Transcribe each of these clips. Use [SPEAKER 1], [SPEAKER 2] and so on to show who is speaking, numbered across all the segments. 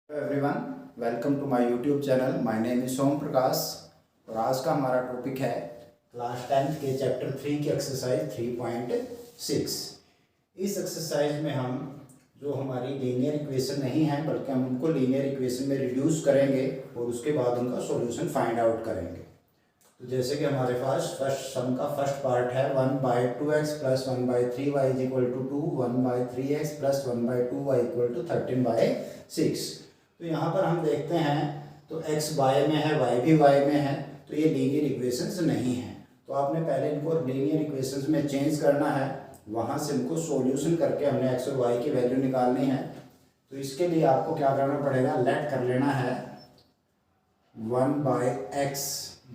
[SPEAKER 1] Hello everyone, welcome to my YouTube channel. My name is Som Prakash और आज का हमारा टॉपिक है क्लास 10th के चैप्टर 3 की एक्सरसाइज 3.6। इस एक्सरसाइज में हम जो हमारी लीनियर इक्वेशन नहीं है बल्कि हम उनको लीनियर इक्वेशन में रिड्यूस करेंगे और उसके बाद उनका सॉल्यूशन फाइंड आउट करेंगे। तो जैसे कि हमारे पास सम का फर्स्ट पार्ट है 1/2x plus 1/3y is equal to 2, 1/3x plus 1/2y equal to 13/6। तो यहाँ पर हम देखते हैं तो x y में है, y भी y में है, तो ये लीनियर इक्वेशंस नहीं है। तो आपने पहले इनको लीनियर इक्वेशंस में चेंज करना है, वहाँ से इनको सॉल्यूशन करके हमने x और y की वैल्यू निकालनी है। तो इसके लिए आपको क्या करना पड़ेगा, लेट कर लेना है 1/x,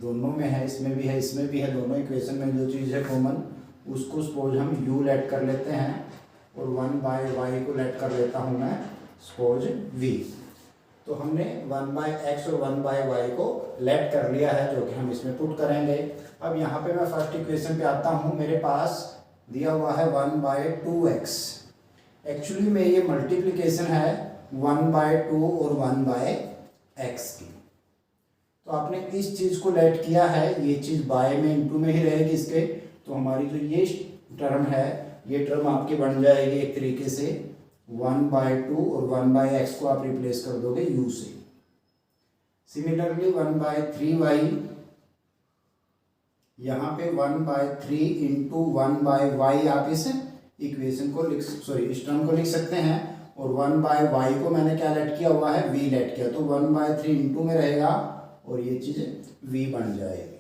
[SPEAKER 1] दोनों में है, इसमें भी है इसमें भी है, दोनों इक्वेशन में जो चीज़ है कॉमन उसको सपोज हम u लेट कर लेते हैं और 1/y को लेट कर लेता हूँ मैं सपोज v। तो हमने 1/x और 1/y को लेट कर लिया है जो कि हम इसमें पुट करेंगे। अब यहाँ पे मैं फर्स्ट इक्वेशन पे आता हूँ, मेरे पास दिया हुआ है 1/2x। एक्चुअली में ये मल्टीप्लिकेशन है 1/2 और 1/x की। तो आपने इस चीज़ को लेट किया है, ये चीज़ बाय में इंटू में ही रहेगी इसके। तो हमारी जो ये टर्म है, ये टर्म आपकी बन जाएगी एक तरीके से 1/2 और 1/x को आप रिप्लेस कर दोगे u से। सिमिलरली 1/3y, यहाँ पे 1/3 इंटू 1/y आप इस इक्वेशन को इस टर्म को लिख सकते हैं। और 1/y को मैंने क्या लेट किया हुआ है, v लेट किया, तो 1/3 इंटू में रहेगा और ये चीज़ v बन जाएगी।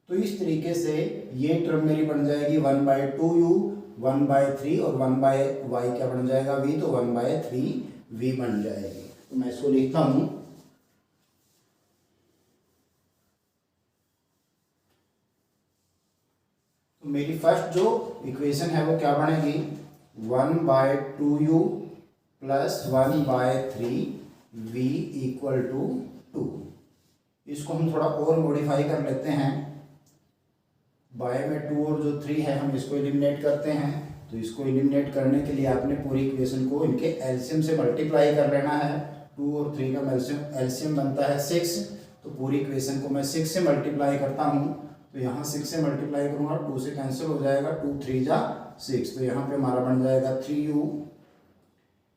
[SPEAKER 1] तो इस तरीके से ये टर्म मेरी बन जाएगी 1/2u, 1/3 और 1/y क्या बन जाएगा v, तो 1/3v बन जाएगी। तो मैं इसको लिखता हूँ, तो मेरी फर्स्ट जो इक्वेशन है वो क्या बनेगी 1/2u plus 1/3v equal to 2। इसको हम थोड़ा और मॉडिफाई कर लेते हैं, बाय में 2 और जो 3 है हम इसको एलिमिनेट करते हैं। तो इसको एलिमिनेट करने के लिए आपने पूरी इक्वेशन को इनके एलसीएम से मल्टीप्लाई कर लेना है। 2 और 3 का एलसीएम बनता है 6, तो पूरी इक्वेशन को मैं 6 से मल्टीप्लाई करता हूँ। तो यहाँ 6 से मल्टीप्लाई करूँगा, 2 से कैंसिल हो जाएगा, 2 3 जा 6, तो यहाँ पे हमारा बन जाएगा 3u।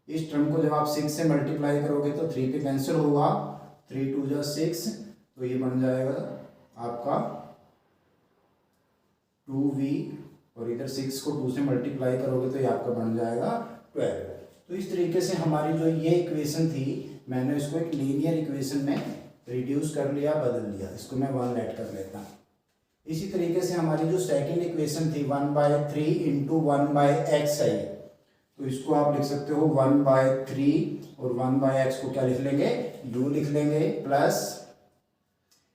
[SPEAKER 1] इस टर्म को जब आप 6 से मल्टीप्लाई करोगे तो 3 पे कैंसिल होगा, 3 2 जा 6, तो ये बन जाएगा आपका 2v, और इधर 6 को 2 से मल्टीप्लाई करोगे तो ये आपका बन जाएगा 12। तो इस तरीके से हमारी जो ये इक्वेशन थी, मैंने इसको एक लीनियर इक्वेशन में रिड्यूस कर लिया, बदल लिया। इसको मैं 1 लेट कर लेता हूँ। इसी तरीके से हमारी जो सेकेंड इक्वेशन थी 1/3 इंटू 1/x है, तो इसको आप लिख सकते हो 1/3 और 1/x को क्या लिख लेंगे, u लिख लेंगे, प्लस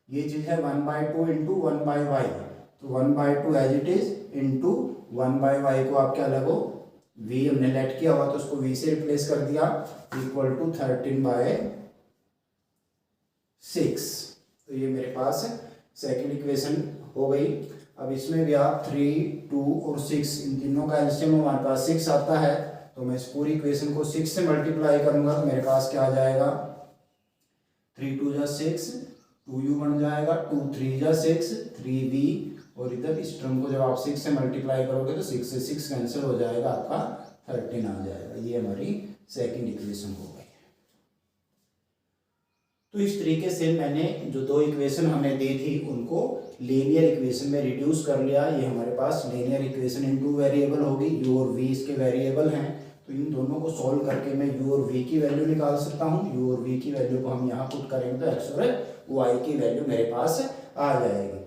[SPEAKER 1] ये चीज़ है 1/2 इंटू 1/y, तो 1/2 as it is into 1/y को आप क्या लगो v, हमने लेट किया हुआ तो उसको v से रिप्लेस कर दिया, इक्वल टू 13/6। तो ये मेरे पास सेकेंड इक्वेशन हो गई। अब इसमें भी आप 3 2 और 6 इन तीनों का एलसीएम हमारे पास 6 आता है, तो मैं इस पूरी इक्वेशन को 6 से मल्टीप्लाई करूंगा तो मेरे पास क्या आ जाएगा, 3 2 जा 6, 2u बन जाएगा, 2 3 जा 6, 3v, और इधर इस टर्म को जब आप 6 से मल्टीप्लाई करोगे तो 6 से 6 कैंसिल हो जाएगा, आपका 13 आ जाएगा। ये हमारी सेकंड इक्वेशन हो गई। तो इस तरीके से मैंने जो दो इक्वेशन हमने दी थी उनको लीनियर इक्वेशन में रिड्यूस कर लिया। ये हमारे पास लीनियर इक्वेशन इन 2 वेरिएबल होगी, u और v इसके वेरिएबल हैं। तो इन दोनों को सॉल्व करके मैं u और v की वैल्यू निकाल सकता हूँ। u और v की वैल्यू को हम यहाँ पुट करेंगे तो x और y की वैल्यू मेरे पास आ जाएगी।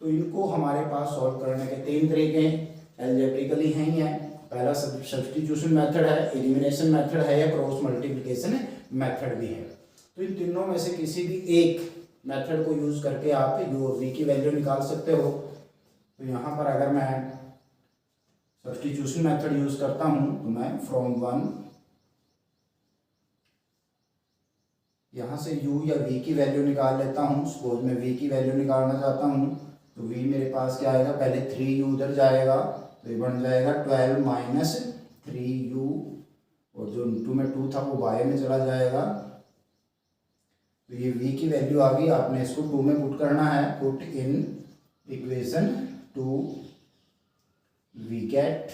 [SPEAKER 1] तो इनको हमारे पास सॉल्व करने के 3 तरीके एल्जेब्रिकली हैं ही हैं। पहला सब्स्टिट्यूशन मेथड है, एलिमिनेशन मेथड है, या क्रॉस मल्टीप्लिकेशन मेथड भी है। तो इन तीनों में से किसी भी एक मेथड को यूज करके आप u और v की वैल्यू निकाल सकते हो। तो यहाँ पर अगर मैं सब्स्टिट्यूशन मेथड यूज करता हूँ तो मैं फ्रॉम 1 यहाँ से u या v की वैल्यू निकाल लेता हूँ। सपोज मैं v की वैल्यू निकालना चाहता हूँ, तो v मेरे पास क्या आएगा, पहले 3u उधर जाएगा तो ये बन जाएगा 12 माइनस 3u, और जो इंटू में 2 था वो y में चला जाएगा, तो ये v की वैल्यू आ गई, आपने इसको 2 में पुट करना है, put in equation 2 v get.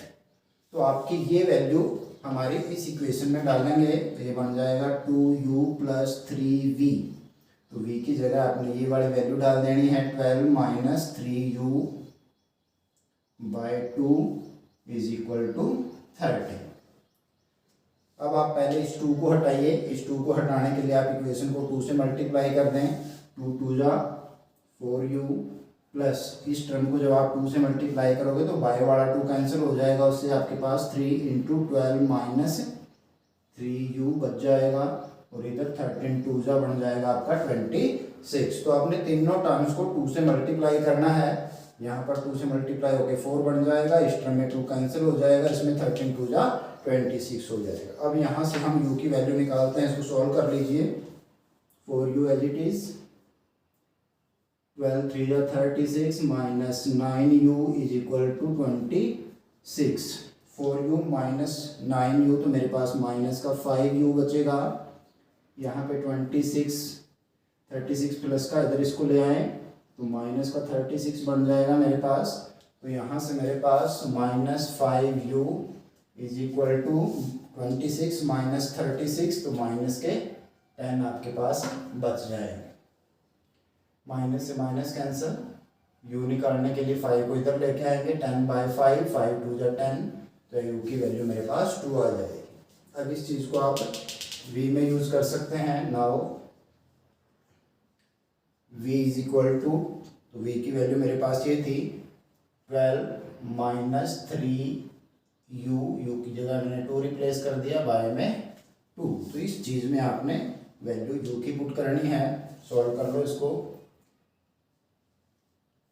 [SPEAKER 1] तो आपकी ये वैल्यू हमारी इस इक्वेशन में डालेंगे तो ये बन जाएगा 2u + 3v। तो v की जगह आपने ये वाली वैल्यू डाल देनी है, 12 माइनस 3u बाय 2 = 30। अब आप पहले इस 2 को हटाइए, इस 2 को हटाने के लिए आप इक्वेशन को 2 से मल्टीप्लाई कर दें, 2 2 जा 4u प्लस इस टर्म को जब आप 2 से मल्टीप्लाई करोगे तो बाय वाला 2 कैंसिल हो जाएगा, उससे आपके पास 3 × 12 माइनस 3u बच जाएगा और इधर 13 2 जा बन जाएगा आपका 26। तो आपने तीनों टर्म्स को 2 से मल्टीप्लाई करना है, यहाँ पर 2 से मल्टीप्लाई होकर 4 बन जाएगा, इस टर्म में 2 कैंसिल हो जाएगा, इसमें 13 2 जा 26 हो जाएगा। अब यहाँ से हम u की वैल्यू निकालते हैं, इसको सॉल्व कर लीजिए। 4u एज इट इज 12 3 जा 36 minus 9u = 26। 4u minus 9u तो मेरे पास माइनस का 5u बचेगा, यहाँ पे 26 36 प्लस का इधर इसको ले आए तो माइनस का 36 बन जाएगा मेरे पास। तो यहाँ से मेरे पास -5u = 26 माइनस 36, तो माइनस के 10 आपके पास बच जाएंगे। माइनस से माइनस कैंसिल, u निकालने के लिए 5 को इधर लेके आएंगे, 10/5 5 2 जा 10, तो u की वैल्यू मेरे पास 2 आ जाएगी। अब इस चीज़ को आप v में यूज़ कर सकते हैं। नाउ v = तो v की वैल्यू मेरे पास ये थी 12 माइनस 3u, u की जगह मैंने 2 रिप्लेस कर दिया, बाय में 2। तो इस चीज़ में आपने वैल्यू u की पुट करनी है। सॉल्व कर लो इसको,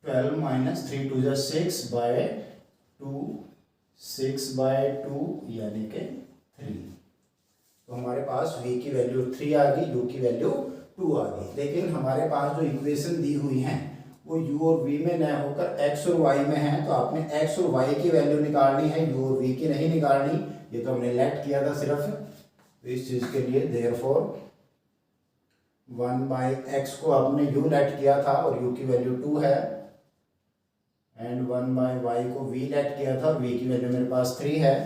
[SPEAKER 1] 12 माइनस 3 2 जा 6 बाय 2, 6/2 यानी कि 3। तो हमारे पास v की वैल्यू 3 आ गई, u की वैल्यू 2 आ गई। लेकिन हमारे पास जो इक्वेशन दी हुई हैं वो u और v में न होकर x और y में है, तो आपने x और y की वैल्यू निकालनी है, u और v की नहीं निकालनी। ये तो हमने लेट किया था सिर्फ, तो इस चीज़ के लिए देयरफॉर 1/x को आपने u लेट किया था और u की वैल्यू 2 है, एंड 1/y को v लेट किया था, v की वैल्यू मेरे पास 3 है।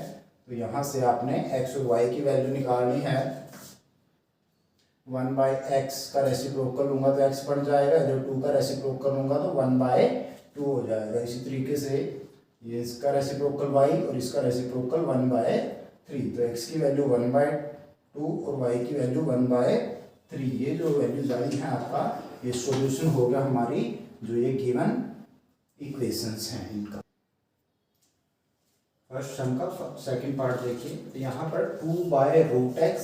[SPEAKER 1] तो यहाँ से आपने x और y की वैल्यू निकालनी है। 1/x का रेसिप्रोकल लूँगा तो x बन जाएगा, इधर 2 का रेसिप्रोकल लूँगा तो 1/2 हो जाएगा। इसी तरीके से ये इसका रेसिप्रोकल y और इसका रेसिप्रोकल 1/3, तो x की वैल्यू 1/2 और y की वैल्यू 1/3। ये जो वैल्यूज आई हैं आपका, ये सॉल्यूशन हो गया हमारी जो ये गिवन इक्वेशंस हैं इनका। फर्स्ट सम का सेकंड पार्ट देखिए, तो यहाँ पर 2/√x,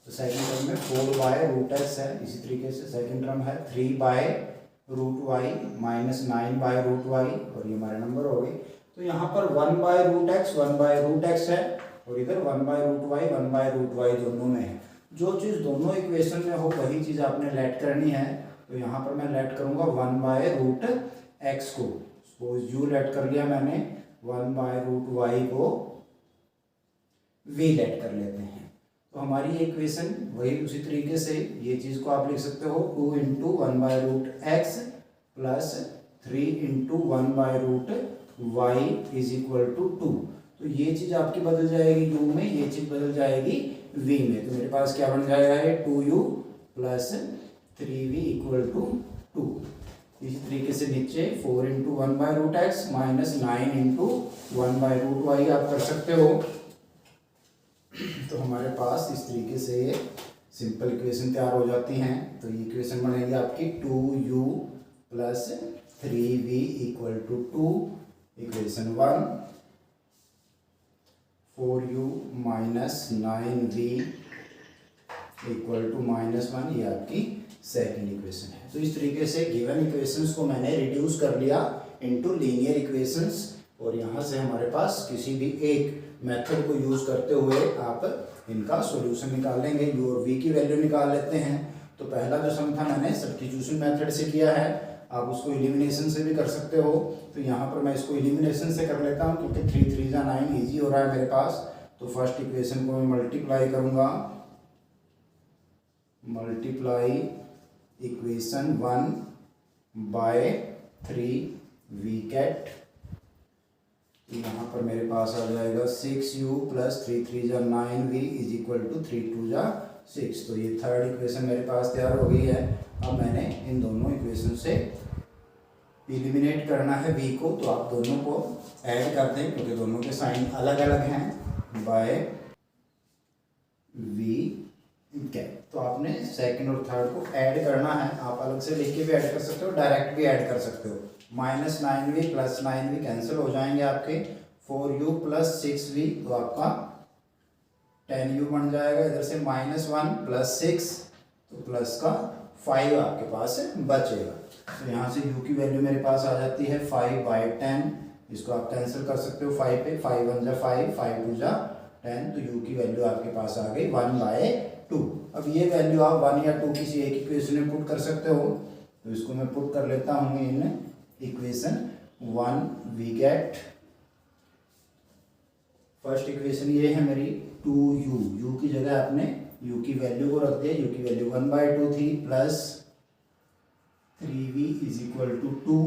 [SPEAKER 1] तो सेकंड टर्म में 4/√x है। इसी तरीके से सेकंड टर्म है 3/√y माइनस 9/√y, और ये हमारे नंबर हो गए। तो यहाँ पर 1/√x है और इधर 1/√y 1/√y दोनों में है। जो चीज़ दोनों इक्वेशन में हो वही चीज़ आपने लेट करनी है। तो यहाँ पर मैं लेट करूँगा 1/√x को, सपोज u लेट कर लिया मैंने, 1/√y को v लेट कर लेते हैं। तो हमारी इक्वेशन वही उसी तरीके से ये चीज़ को आप लिख सकते हो 2 × 1/√x प्लस 3 × 1/√y = 2। तो ये चीज़ आपकी बदल जाएगी u में, ये चीज़ बदल जाएगी v में। तो मेरे पास क्या बन जाएगा, ये 2u प्लस 3v = 2। इसी तरीके से नीचे 4 × 1/√x माइनस 9 × 1/√y आप कर सकते हो। तो हमारे पास इस तरीके से ये सिंपल इक्वेशन तैयार हो जाती हैं। तो ये इक्वेशन बनेगी आपकी 2u plus 3v = 2, equation 1। 4u minus 9v = -1, ये आपकी सेकंड इक्वेशन है। तो इस तरीके से गिवन इक्वेशंस को मैंने रिड्यूस कर लिया इनटू लीनियर इक्वेशंस, और यहाँ से हमारे पास किसी भी एक मेथड को यूज़ करते हुए आप इनका सॉल्यूशन निकाल लेंगे। u और v की वैल्यू निकाल लेते हैं। तो पहला जो सम था मैंने सब्स्टिट्यूशन मेथड से किया है, आप उसको एलिमिनेशन से भी कर सकते हो। तो यहाँ पर मैं इसको एलिमिनेशन से कर लेता हूँ, क्योंकि 3 3 जा 9 ईजी हो रहा है मेरे पास। तो फर्स्ट इक्वेशन को मैं मल्टीप्लाई करूँगा, मल्टीप्लाई इक्वेशन 1/3 कैट। यहाँ पर मेरे पास आ जाएगा 6u plus 3 3 9v is equal to 3 2 6। तो ये थर्ड इक्वेशन मेरे पास तैयार हो गई है। अब मैंने इन दोनों इक्वेशन से एलिमिनेट करना है v को, तो आप दोनों को ऐड कर दें क्योंकि दोनों के साइन अलग अलग हैं, बाय v कैट। तो आपने सेकंड और थर्ड को ऐड करना है। आप अलग से लिख के भी ऐड कर सकते हो, डायरेक्ट भी ऐड कर सकते हो। -9v प्लस 9v कैंसिल हो जाएंगे आपके, 4u प्लस 6v तो आपका 10u बन जाएगा। इधर से -1 प्लस 6 तो प्लस का 5 आपके पास बचेगा। तो यहाँ से u की वैल्यू मेरे पास आ जाती है 5/10। इसको आप कैंसिल कर सकते हो 5 पे, 5 1 जा 5, 5 2 जा 10, तो u की वैल्यू आपके पास आ गई 1/2। अब ये वैल्यू आप 1 या 2 किसी एक इक्वेशन में पुट कर सकते हो। तो इसको मैं पुट कर लेता हूँ in equation 1 we get, first equation ये है मेरी 2u, u की जगह आपने u की वैल्यू को रख दिया। u की वैल्यू 1/2 थी, plus 3v is equal to 2।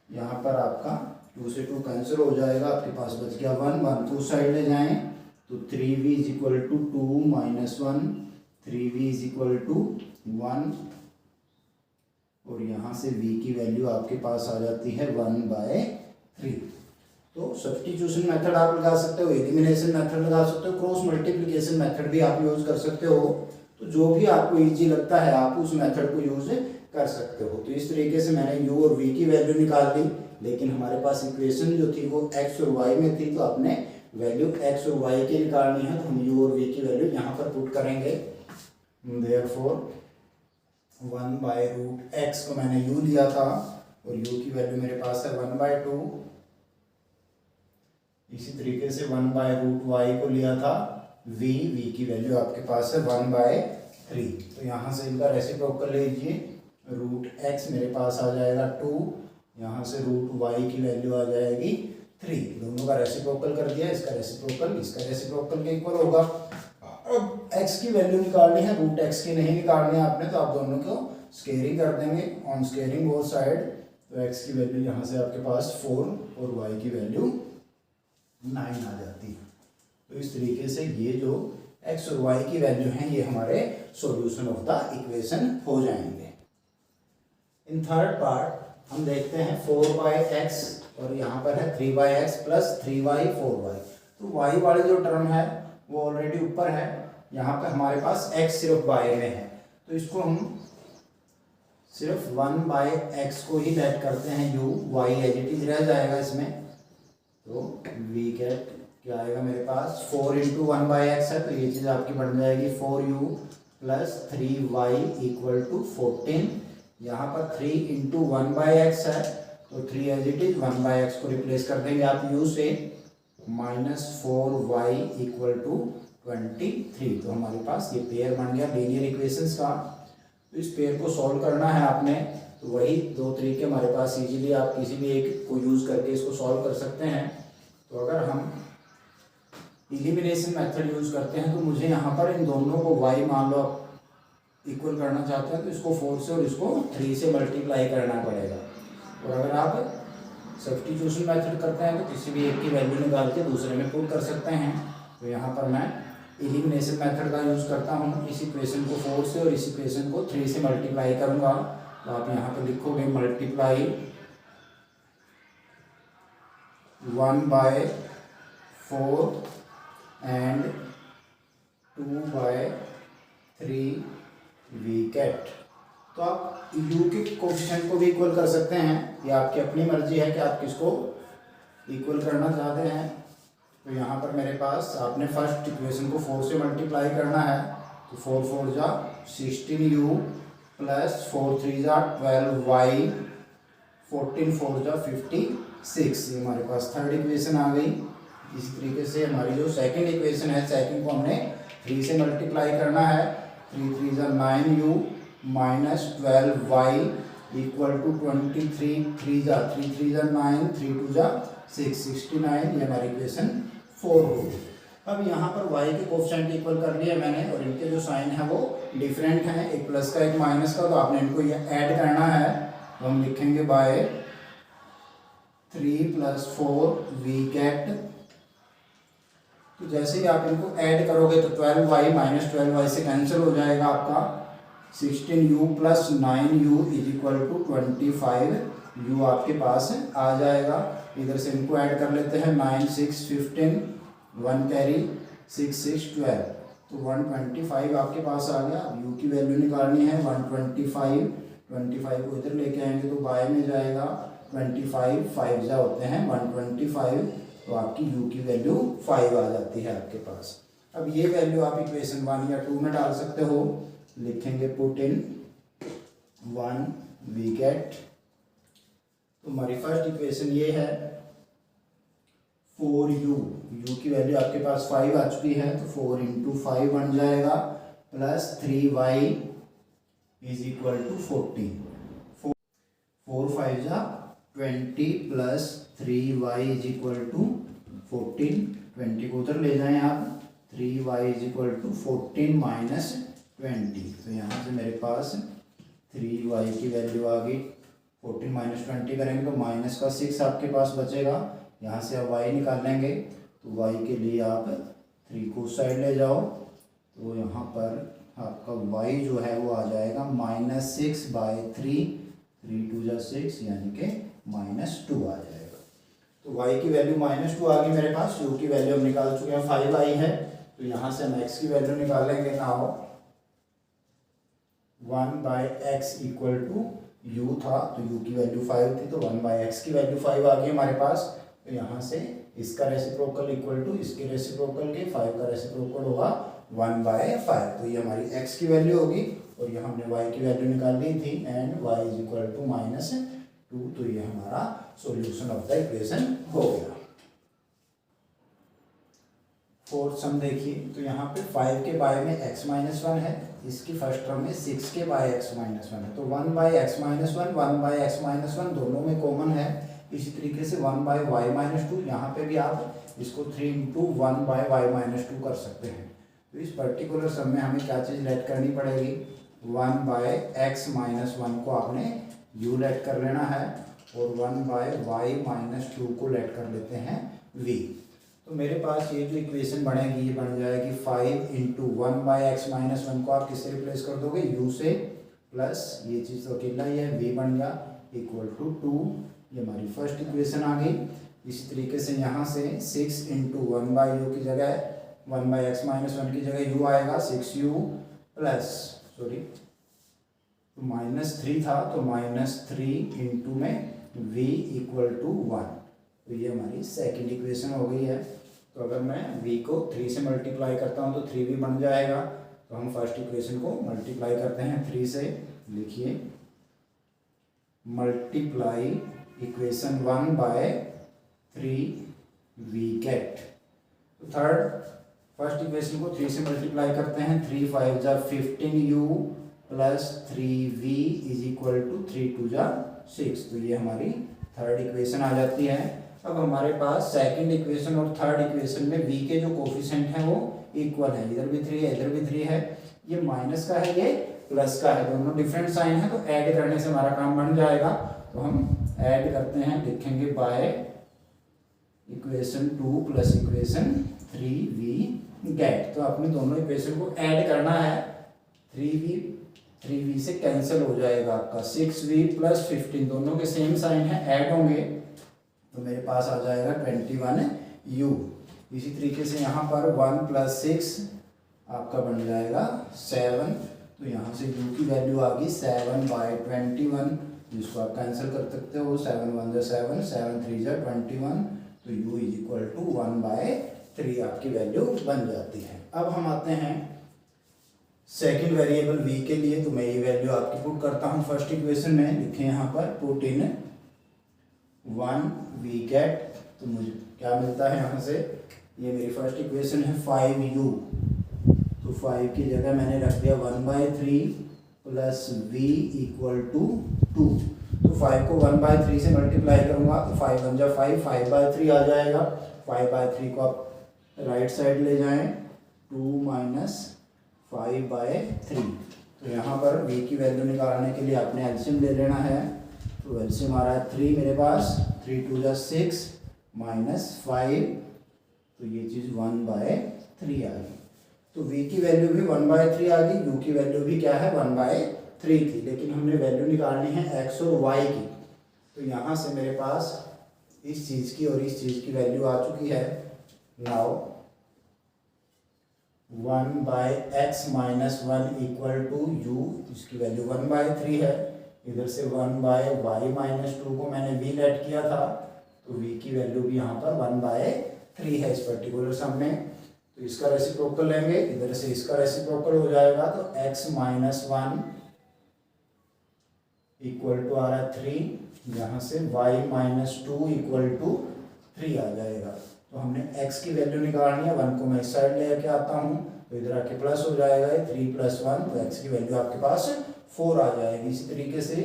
[SPEAKER 1] यहाँ पर आपका 2 से 2 कैंसिल हो जाएगा, आपके पास बच गया 1, 1 को साइड ले जाएं तो 3v is equal to 2 minus 1, 3v is equal to 1 और यहाँ से v की वैल्यू आपके पास आ जाती है 1/3। तो सब्स्टिट्यूशन मेथड आप लगा सकते हो, एलिमिनेशन मेथड लगा सकते हो, क्रॉस मल्टीप्लिकेशन मेथड भी आप यूज कर सकते हो। तो जो भी आपको इजी लगता है आप उस मेथड को यूज कर सकते हो। तो इस तरीके से मैंने u और v की वैल्यू निकाल ली, लेकिन हमारे पास इक्वेशन जो थी वो x और y में थी, तो आपने वैल्यू x और y की निकालनी है। तो हम u और v की वैल्यू यहाँ पर पुट करेंगे। देयरफॉर 1/√x को मैंने u लिया था और u की वैल्यू मेरे पास है 1/2। इसी तरीके से 1/√y को लिया था v की वैल्यू आपके पास है 1/3। तो यहाँ से इनका रेसिप्रोकल ले लीजिए, √x मेरे पास आ जाएगा 2, यहाँ से √y की वैल्यू आ जाएगी 3। दोनों का रेसिप्रोकल कर दिया, इसका रेसिप्रोकल इसका रेसिप्रोकल के इक्वल होगा। अब x की वैल्यू निकालनी है, √x की नहीं निकालनी है आपने, तो आप दोनों को स्केयरिंग कर देंगे, ऑन स्केयरिंग बोथ साइड। तो x की वैल्यू यहाँ से आपके पास 4 और y की वैल्यू 9 आ जाती है। तो इस तरीके से ये जो x और y की वैल्यू हैं ये हमारे सॉल्यूशन ऑफ द इक्वेशन हो जाएंगे। इन थर्ड पार्ट हम देखते हैं 4/x और यहाँ पर है 3/x प्लस 3y 4y। तो y वाली जो टर्म है वो ऑलरेडी ऊपर है, यहाँ पे हमारे पास x सिर्फ y में है, तो इसको हम सिर्फ 1/x को ही लेट करते हैं u, y as it is रह जाएगा इसमें। तो v गेट क्या आएगा मेरे पास 4 इंटू 1/x है, तो ये चीज़ आपकी बन जाएगी 4u plus 3y equal to 14। यहाँ पर 3 इंटू 1/x है, तो 3 एज इट इज 1/x को रिप्लेस कर देंगे आप u से, -4y इक्वल टू 23। तो हमारे पास ये पेयर बन गया लीनियर इक्वेशंस का। तो इस पेयर को सॉल्व करना है आपने, तो वही दो तरीके हमारे पास, इजीली आप किसी भी एक को यूज़ करके इसको सॉल्व कर सकते हैं। तो अगर हम एलिमिनेशन मेथड यूज़ करते हैं तो मुझे यहाँ पर इन दोनों को y मान लो इक्वल करना चाहते हैं तो इसको 4 से और इसको 3 से मल्टीप्लाई करना पड़ेगा। और अगर आप सब्स्टिट्यूशन मेथड करते हैं तो किसी भी एक की वैल्यू निकाल के दूसरे में पुट कर सकते हैं। तो यहाँ पर मैं एलिमिनेशन मेथड का यूज़ करता हूँ। इस इक्वेशन को 4 से और इस इक्वेशन को 3 से मल्टीप्लाई करूँगा। तो आप यहाँ पर लिखोगे मल्टीप्लाई 1/4 एंड 2/3 वी गेट। तो आप u के कोफिशिएंट को भी इक्वल कर सकते हैं, ये आपकी अपनी मर्जी है कि आप किसको इक्वल करना चाहते हैं। तो यहाँ पर मेरे पास आपने फर्स्ट इक्वेशन को 4 से मल्टीप्लाई करना है, तो 4 4 जा 16u प्लस 4 3 जा 12y 14 4 जा 56। ये हमारे पास थर्ड इक्वेशन आ गई। इस तरीके से हमारी जो सेकंड इक्वेशन है, सेकंड को हमने 3 से मल्टीप्लाई करना है, 3 3 जा 9u minus 12y equal to 23 3 जा 3 3 जा 9 3 2 जा 6 69। ये हमारी इक्वेशन 4 होगी। अब यहाँ पर y के कोफिशिएंट इक्वल कर लिए मैंने और इनके जो साइन है वो डिफरेंट हैं, एक प्लस का एक माइनस का, तो आपने इनको ये ऐड करना है। तो हम लिखेंगे बाय 3 + 4 वी गेट, तो जैसे ही आप इनको ऐड करोगे तो 12y - 12y से कैंसिल हो जाएगा आपका, 16u + 9u = 25u आपके पास आ जाएगा। इधर से इनको ऐड कर लेते हैं, 9 6 15, 1 कैरी 6 6 12, तो 125 आपके पास आ गया। अब u की वैल्यू निकालनी है, 125 25 को इधर लेके आएंगे तो बाय में जाएगा, 25 5 जा होते हैं 125, तो आपकी u की वैल्यू 5 आ जाती है आपके पास। अब ये वैल्यू आप इक्वेशन 1 या 2 में डाल सकते हो, लिखेंगे पुट इन 1 वी गेट, तो हमारी फर्स्ट इक्वेशन ये है 4u, u की वैल्यू आपके पास 5 आ चुकी है, तो 4 × 5 बन जाएगा, प्लस 3y = 40, 4 5 जा 20 प्लस 3y = 14, 20 को उधर ले जाएं आप, 3y = 14 माइनस 20, तो यहाँ से मेरे पास 3y की वैल्यू आ गई, 14 माइनस 20 करेंगे तो माइनस का 6 आपके पास बचेगा। यहाँ से आप y निकाल लेंगे, तो y के लिए आप 3 को उस साइड ले जाओ, तो यहाँ पर आपका y जो है वो आ जाएगा -6/3, 3 2 जा 6, यानी कि -2 आ जाएगा। तो y की वैल्यू -2 आ गई मेरे पास, u की वैल्यू हम निकाल चुके हैं 5 आई है, तो यहाँ से हम x की वैल्यू निकालेंगे। नाउ 1/x = u था, तो u की वैल्यू 5 थी, तो 1/x की वैल्यू 5 आ गई हमारे पास। तो यहाँ से इसका रेसिप्रोकल इक्वल टू इसके रेसिप्रोकल के 5 का रेसिप्रोकल होगा 1/5, तो ये हमारी x की वैल्यू होगी, और ये हमने y की वैल्यू निकाल ली थी, एंड y = -2, तो ये हमारा सॉल्यूशन ऑफ द इक्वेशन हो गया। फोर्थ सम देखिए, तो यहाँ पे 5 के बाय में x - 1 है, इसकी फर्स्ट टर्म में 6 के बाय x - 1 है, तो 1/x - 1 1/x - 1 दोनों में कॉमन है। इसी तरीके से 1/y - 2, यहाँ पे भी आप इसको 3 × 1/y - 2 कर सकते हैं। तो इस पर्टिकुलर सम में हमें क्या चीज़ लेट करनी पड़ेगी, 1/x - 1 को आपने u लेट कर लेना है, और 1/y - 2 को लेट कर लेते हैं v। तो मेरे पास ये जो इक्वेशन बनेगी ये बन जाएगी 5 × 1/x - 1 को आप किससे रिप्लेस कर दोगे, u से, प्लस ये चीज़ तो अकेला ही है, v बन गया = 2, ये हमारी फर्स्ट इक्वेशन आ गई। इसी तरीके से यहाँ से 6 × 1/u की जगह 1/x - 1 की जगह u आएगा, 6u प्लस तो -3 था, तो -3 × में v = 1, तो ये हमारी सेकंड इक्वेशन हो गई है। तो अगर मैं v को 3 से मल्टीप्लाई करता हूँ तो 3v बन जाएगा, तो हम फर्स्ट इक्वेशन को मल्टीप्लाई करते हैं 3 से, लिखिए मल्टीप्लाई इक्वेशन 1/3 गेट, तो फर्स्ट इक्वेशन को 3 से मल्टीप्लाई करते हैं, 3 5 जा 15u प्लस 3v = 3 2 जा 6, तो ये हमारी थर्ड इक्वेशन आ जाती है। अब हमारे पास सेकंड इक्वेशन और थर्ड इक्वेशन में v के जो कोफिशिएंट हैं वो इक्वल है, इधर भी 3 है इधर भी 3 है, ये माइनस का है ये प्लस का है, दोनों डिफरेंट साइन है, तो ऐड करने से हमारा काम बन जाएगा। तो हम ऐड करते हैं, लिखेंगे by equation 2 plus equation 3v get, तो आपने दोनों इक्वेशन को ऐड करना है, 3v से कैंसिल हो जाएगा आपका, 6v प्लस 15 दोनों के सेम साइन है, ऐड होंगे, तो मेरे पास आ जाएगा 21u। इसी तरीके से यहाँ पर 1 + 6 आपका बन जाएगा 7, तो यहाँ से u की वैल्यू आ गई 7/21, जिसको आप कैंसिल कर सकते हो, 7 1 जा 7, 7 3 जा 21, तो u = 1/3 आपकी वैल्यू बन जाती है। अब हम आते हैं सेकंड वेरिएबल v के लिए, तो मैं ये वैल्यू आपकी पुट करता हूँ फर्स्ट इक्वेशन में, लिखें यहाँ पर पुट इन 1v गेट, तो मुझे क्या मिलता है यहाँ से, ये मेरी फर्स्ट इक्वेशन है 5u, तो 5 की जगह मैंने रख दिया 1/3 प्लस v = 2, तो 5 को 1/3 से मल्टीप्लाई करूँगा, तो 5 1 जा 5, 5/3 आ जाएगा, 5/3 को आप राइट साइड ले जाएं 2 माइनस 5/3। तो यहाँ पर v की वैल्यू निकालने के लिए आपने एलसीएम ले लेना है। तो एलसीएम आ रहा है 3 मेरे पास, 3 2 जा 6 माइनस 5, तो ये चीज़ 1/3 आ गई। तो v की वैल्यू भी 1/3 आ गई, u की वैल्यू भी क्या है 1/3 थी, लेकिन हमने वैल्यू निकालनी है x और y की। तो यहाँ से मेरे पास इस चीज़ की और इस चीज़ की वैल्यू आ चुकी है। Now 1/x minus 1 equal to u, इसकी वैल्यू 1/3 है। इधर से 1/y माइनस 2 को मैंने v लेट किया था, तो v की वैल्यू भी यहाँ पर 1/3 है इस पर्टिकुलर सम में। तो इसका रेसिप्रोकल लेंगे, इधर से इसका रेसिप्रोकल हो जाएगा, तो x माइनस 1 इक्वल टू आ रहा है 3, यहाँ से y माइनस 2 इक्वल टू 3 आ जाएगा। तो हमने x की वैल्यू निकालनी है, 1 को मैं इस साइड लेके आता हूँ, तो इधर आके प्लस हो जाएगा, 3 + 1, तो x की वैल्यू आपके पास 4 आ जाएगी। इसी तरीके से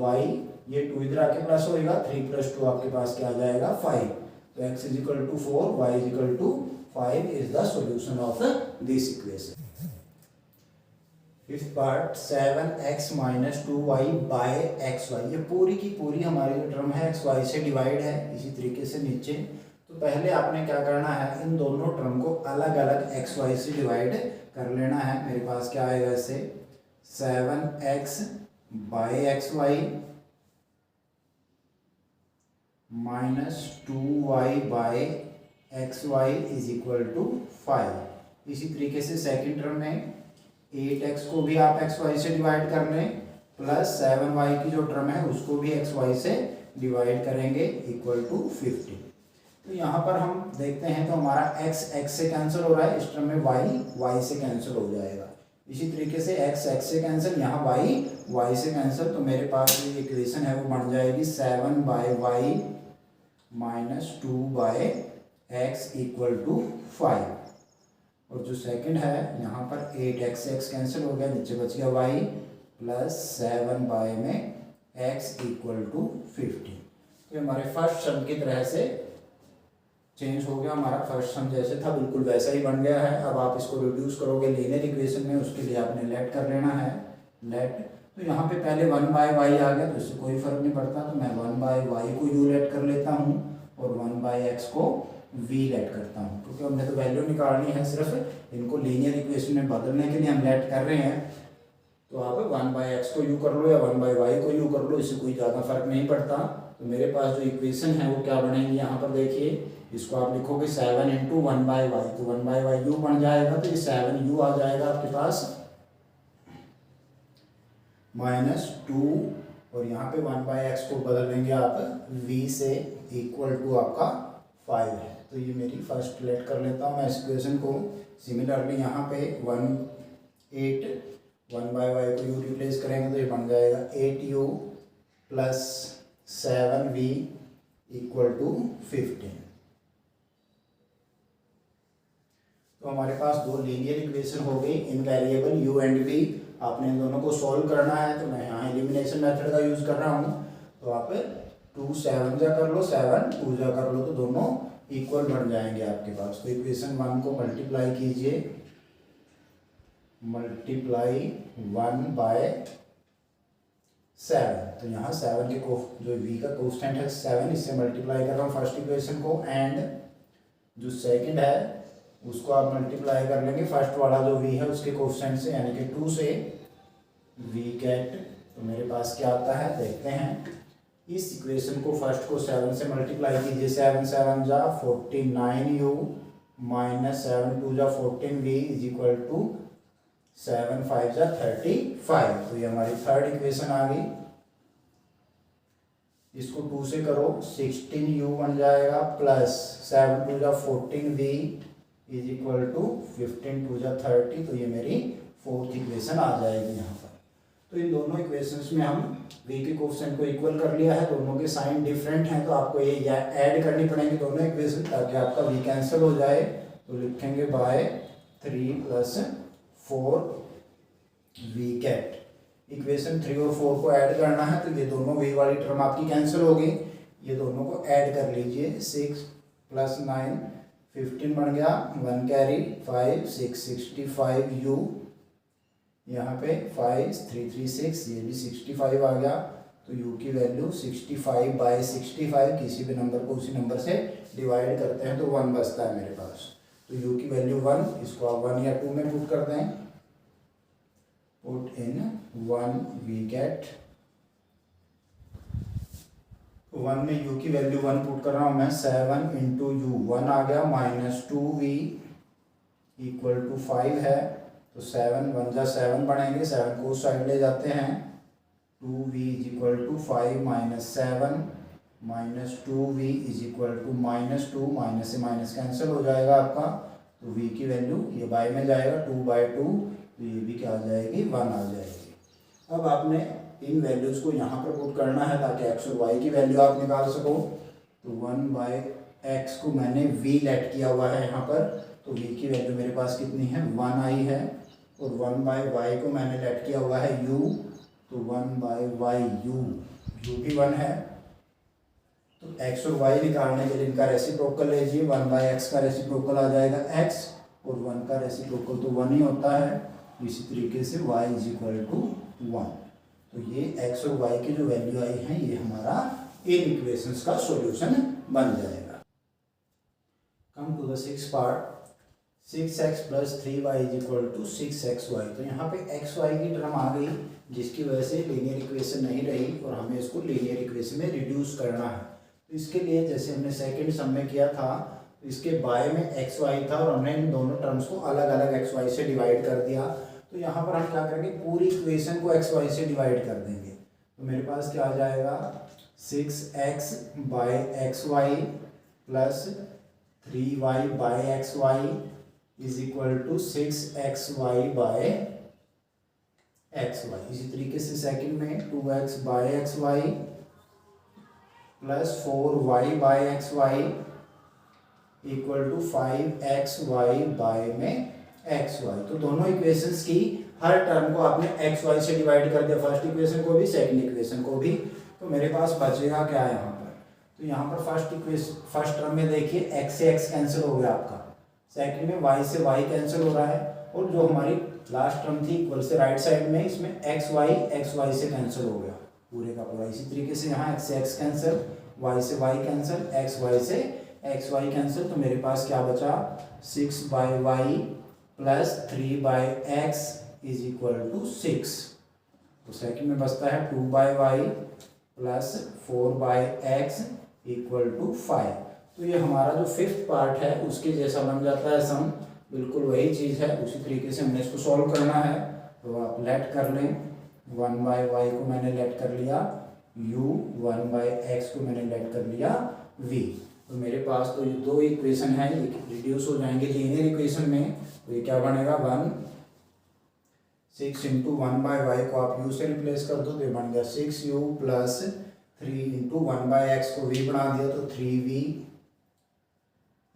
[SPEAKER 1] y, ये 2 इधर आके प्लस होएगा, 3 + 2 आपके पास क्या आ जाएगा 5। तो x = 4, y = 5 is the solution of this equation. Fifth part 7x minus 2y by xy, ये पूरी की पूरी हमारी जो टर्म है xy से डिवाइड है। इसी तरीके से नीचे, तो पहले आपने क्या करना है, इन दोनों टर्म को अलग अलग xy से डिवाइड कर लेना है। मेरे पास क्या आएगा इससे 7x by xy minus 2y by xy is equal to 5। इसी तरीके से सेकेंड टर्म में 8x को भी आप xy से डिवाइड कर लें, प्लस 7y की जो टर्म है उसको भी xy से डिवाइड करेंगे इक्वल टू 50। तो यहाँ पर हम देखते हैं तो हमारा x से कैंसिल हो रहा है, इस टर्म में y से कैंसिल हो जाएगा। इसी तरीके से x से कैंसिल, यहाँ y से कैंसिल, तो मेरे पास ये इक्वेशन है वो बन जाएगी 7/y minus 2/x equal to 5। और जो सेकंड है यहाँ पर 8x से x कैंसिल हो गया, नीचे बच गया y प्लस 7/y में x इक्वल टू 50। तो हमारे फर्स्ट सम की तरह से चेंज हो गया, हमारा फर्स्ट सम जैसे था बिल्कुल वैसा ही बन गया है। अब आप इसको रिड्यूस करोगे लीनियर इक्वेशन में, उसके लिए आपने लेट कर लेना है, लेट। तो यहाँ पे पहले 1/y आ गया, तो इससे कोई फर्क नहीं पड़ता, तो मैं 1/y को u लेट कर लेता हूँ और 1/x को v लेट करता हूँ, क्योंकि हमने तो वैल्यू निकालनी है, सिर्फ इनको लीनियर इक्वेशन में बदलने के लिए हम लेट कर रहे हैं। तो आप 1/x को u कर लो या 1/y को u कर लो, इससे कोई ज़्यादा फर्क नहीं पड़ता। तो मेरे पास जो इक्वेशन है वो क्या बनेगी, यहाँ पर देखिए, इसको आप लिखोगे 7 × 1/y, तो 1/y u बन जाएगा, तो ये 7u आ जाएगा आपके पास माइनस 2, और यहाँ पे 1/x को बदल लेंगे आप v से, इक्वल टू आपका 5 है। तो ये मेरी फर्स्ट लेट कर लेता हूँ मैं इस इक्वेशन को। सिमिलरली यहाँ पे 1/y को u रिप्लेस करेंगे, तो ये बन जाएगा 8u plus 7v equal to 15। तो हमारे पास दो लीनियर इक्वेशन हो गई, इन वेरिएबल u एंड v। आपने इन दोनों को सॉल्व करना है, तो मैं यहाँ एलिमिनेशन मेथड का यूज़ कर रहा हूँ। तो आप 2 7 जा कर लो, 7 2 जा कर लो, तो दोनों इक्वल बन जाएंगे आपके पास। तो इक्वेशन 1 को मल्टीप्लाई कीजिए, मल्टीप्लाई 1/7। तो यहाँ 7 के जो v का कोफिशिएंट है 7, इससे मल्टीप्लाई कर रहा हूँ फर्स्ट इक्वेशन को, एंड जो सेकंड है उसको आप मल्टीप्लाई कर लेंगे फर्स्ट वाला जो v है उसके कोफिशिएंट से, यानी कि 2 से v कैट। तो मेरे पास क्या आता है देखते हैं। इस इक्वेशन को फर्स्ट को 7 से मल्टीप्लाई कीजिए, 7 7 जा 49u माइनस 7 2 जा 14v इज इक्वल टू 7 5 जा 35। तो ये हमारी थर्ड इक्वेशन आ गई। इसको 2 से करो, 16u बन जाएगा प्लस 7 2 जा 14v इज इक्वल टू 15 2 जा 30। तो ये मेरी फोर्थ इक्वेशन आ जाएगी यहाँ पर। तो इन दोनों इक्वेशंस में हम v के कोफिशिएंट को इक्वल कर लिया है, दोनों के साइन डिफरेंट हैं, तो आपको ये ऐड करनी पड़ेंगी दोनों इक्वेशन, ताकि आपका v कैंसिल हो जाए। तो लिखेंगे बाय 3 + 4v कैट। इक्वेशन 3 और 4 को ऐड करना है, तो ये दोनों v वाली टर्म आपकी कैंसिल हो गई, ये दोनों को ऐड कर लीजिए। 6 + 9 15 बन गया, 1 कैरी 5 6 65 u, यहाँ पे 5 3 3 6, ये भी 65 आ गया। तो u की वैल्यू 65/65, किसी भी नंबर को उसी नंबर से डिवाइड करते हैं तो 1 बचता है मेरे पास। तो u की वैल्यू 1, इसको आप 1 या 2 में पुट कर दें। पुट इन 1 वी गेट 1 में u की वैल्यू 1 पुट कर रहा हूँ मैं, 7 इंटू यू 1 आ गया, माइनस 2v इक्वल टू 5 है। तो 7 1 जा 7 बनेंगे, 7 को उस साइड ले जाते हैं। 2v is equal to 5 minus 7 minus 2v is equal to -2, minus से माइनस कैंसिल हो जाएगा आपका। तो v की वैल्यू ये बाय में जाएगा 2/2, तो ये भी क्या आ जाएगी 1 आ जाएगी। अब आपने इन वैल्यूज़ को यहाँ पर पुट करना है ताकि x और y की वैल्यू आप निकाल सको। तो 1/x को मैंने v लेट किया हुआ है यहाँ पर, तो v की वैल्यू मेरे पास कितनी है 1 आई है। और 1/y को मैंने लेट किया हुआ है u, तो 1/y u भी 1 है। तो x और y निकालने के लिए इनका रेसिप्रोकल लीजिए, 1/x का रेसिप्रोकल आ जाएगा x, और 1 का रेसिप्रोकल तो 1 ही होता है। इसी तरीके से y इज इक्वल टू 1। तो ये x और y की जो वैल्यू आई है ये हमारा इन इक्वेशंस का सॉल्यूशन बन जाएगा। Come to the 6th part, 6x plus 3y is equal to 6xy। तो यहाँ पे xy की टर्म आ गई जिसकी वजह से लीनियर इक्वेशन नहीं रही और हमें इसको लीनियर इक्वेशन में रिड्यूस करना है। तो इसके लिए जैसे हमने सेकंड सम में किया था, तो इसके बाय में xy था और हमने इन दोनों टर्म्स को अलग अलग xy से डिवाइड कर दिया। तो यहाँ पर हम क्या करेंगे, पूरी इक्वेशन को xy से डिवाइड कर देंगे। तो मेरे पास क्या आ जाएगा 6x/xy plus 3y/xy is equal to 6xy/xy। इसी तरीके से सेकंड में 2x/xy plus 4y/xy equal to 5xy/xy। तो दोनों इक्वेशंस की हर टर्म को आपने xy से डिवाइड कर दिया, फर्स्ट इक्वेशन को भी सेकंड इक्वेशन को भी। तो मेरे पास बचेगा क्या है यहाँ पर, तो यहाँ पर फर्स्ट टर्म में देखिए x से x कैंसिल हो गया आपका, सेकंड में y से y कैंसिल हो रहा है, और जो हमारी लास्ट टर्म थी इक्वल से राइट साइड में, इसमें xy से कैंसिल हो गया पूरे का पूरा। इसी तरीके से यहाँ x से x कैंसिल, y से y कैंसिल, xy से xy कैंसिल। तो मेरे पास क्या बचा 6/y plus 3/x is equal to 6। तो सेकंड में बचता है 2/y plus 4/x equal to 5। तो ये हमारा जो फिफ्थ पार्ट है उसके जैसा बन जाता है सम, बिल्कुल वही चीज़ है। उसी तरीके से हमने इसको सॉल्व करना है। तो आप लेट कर लें, 1/y को मैंने लेट कर लिया u, 1/x को मैंने लेट कर लिया v। तो मेरे पास तो ये दो इक्वेशन है, ये रिड्यूस हो जाएंगे लीनियर इक्वेशन में। तो ये क्या बनेगा 6 इंटू 1/y को आप u से रिप्लेस कर दो, तो ये बन गया 6u प्लस 3 इंटू 1/x को v बना दिया, तो 3v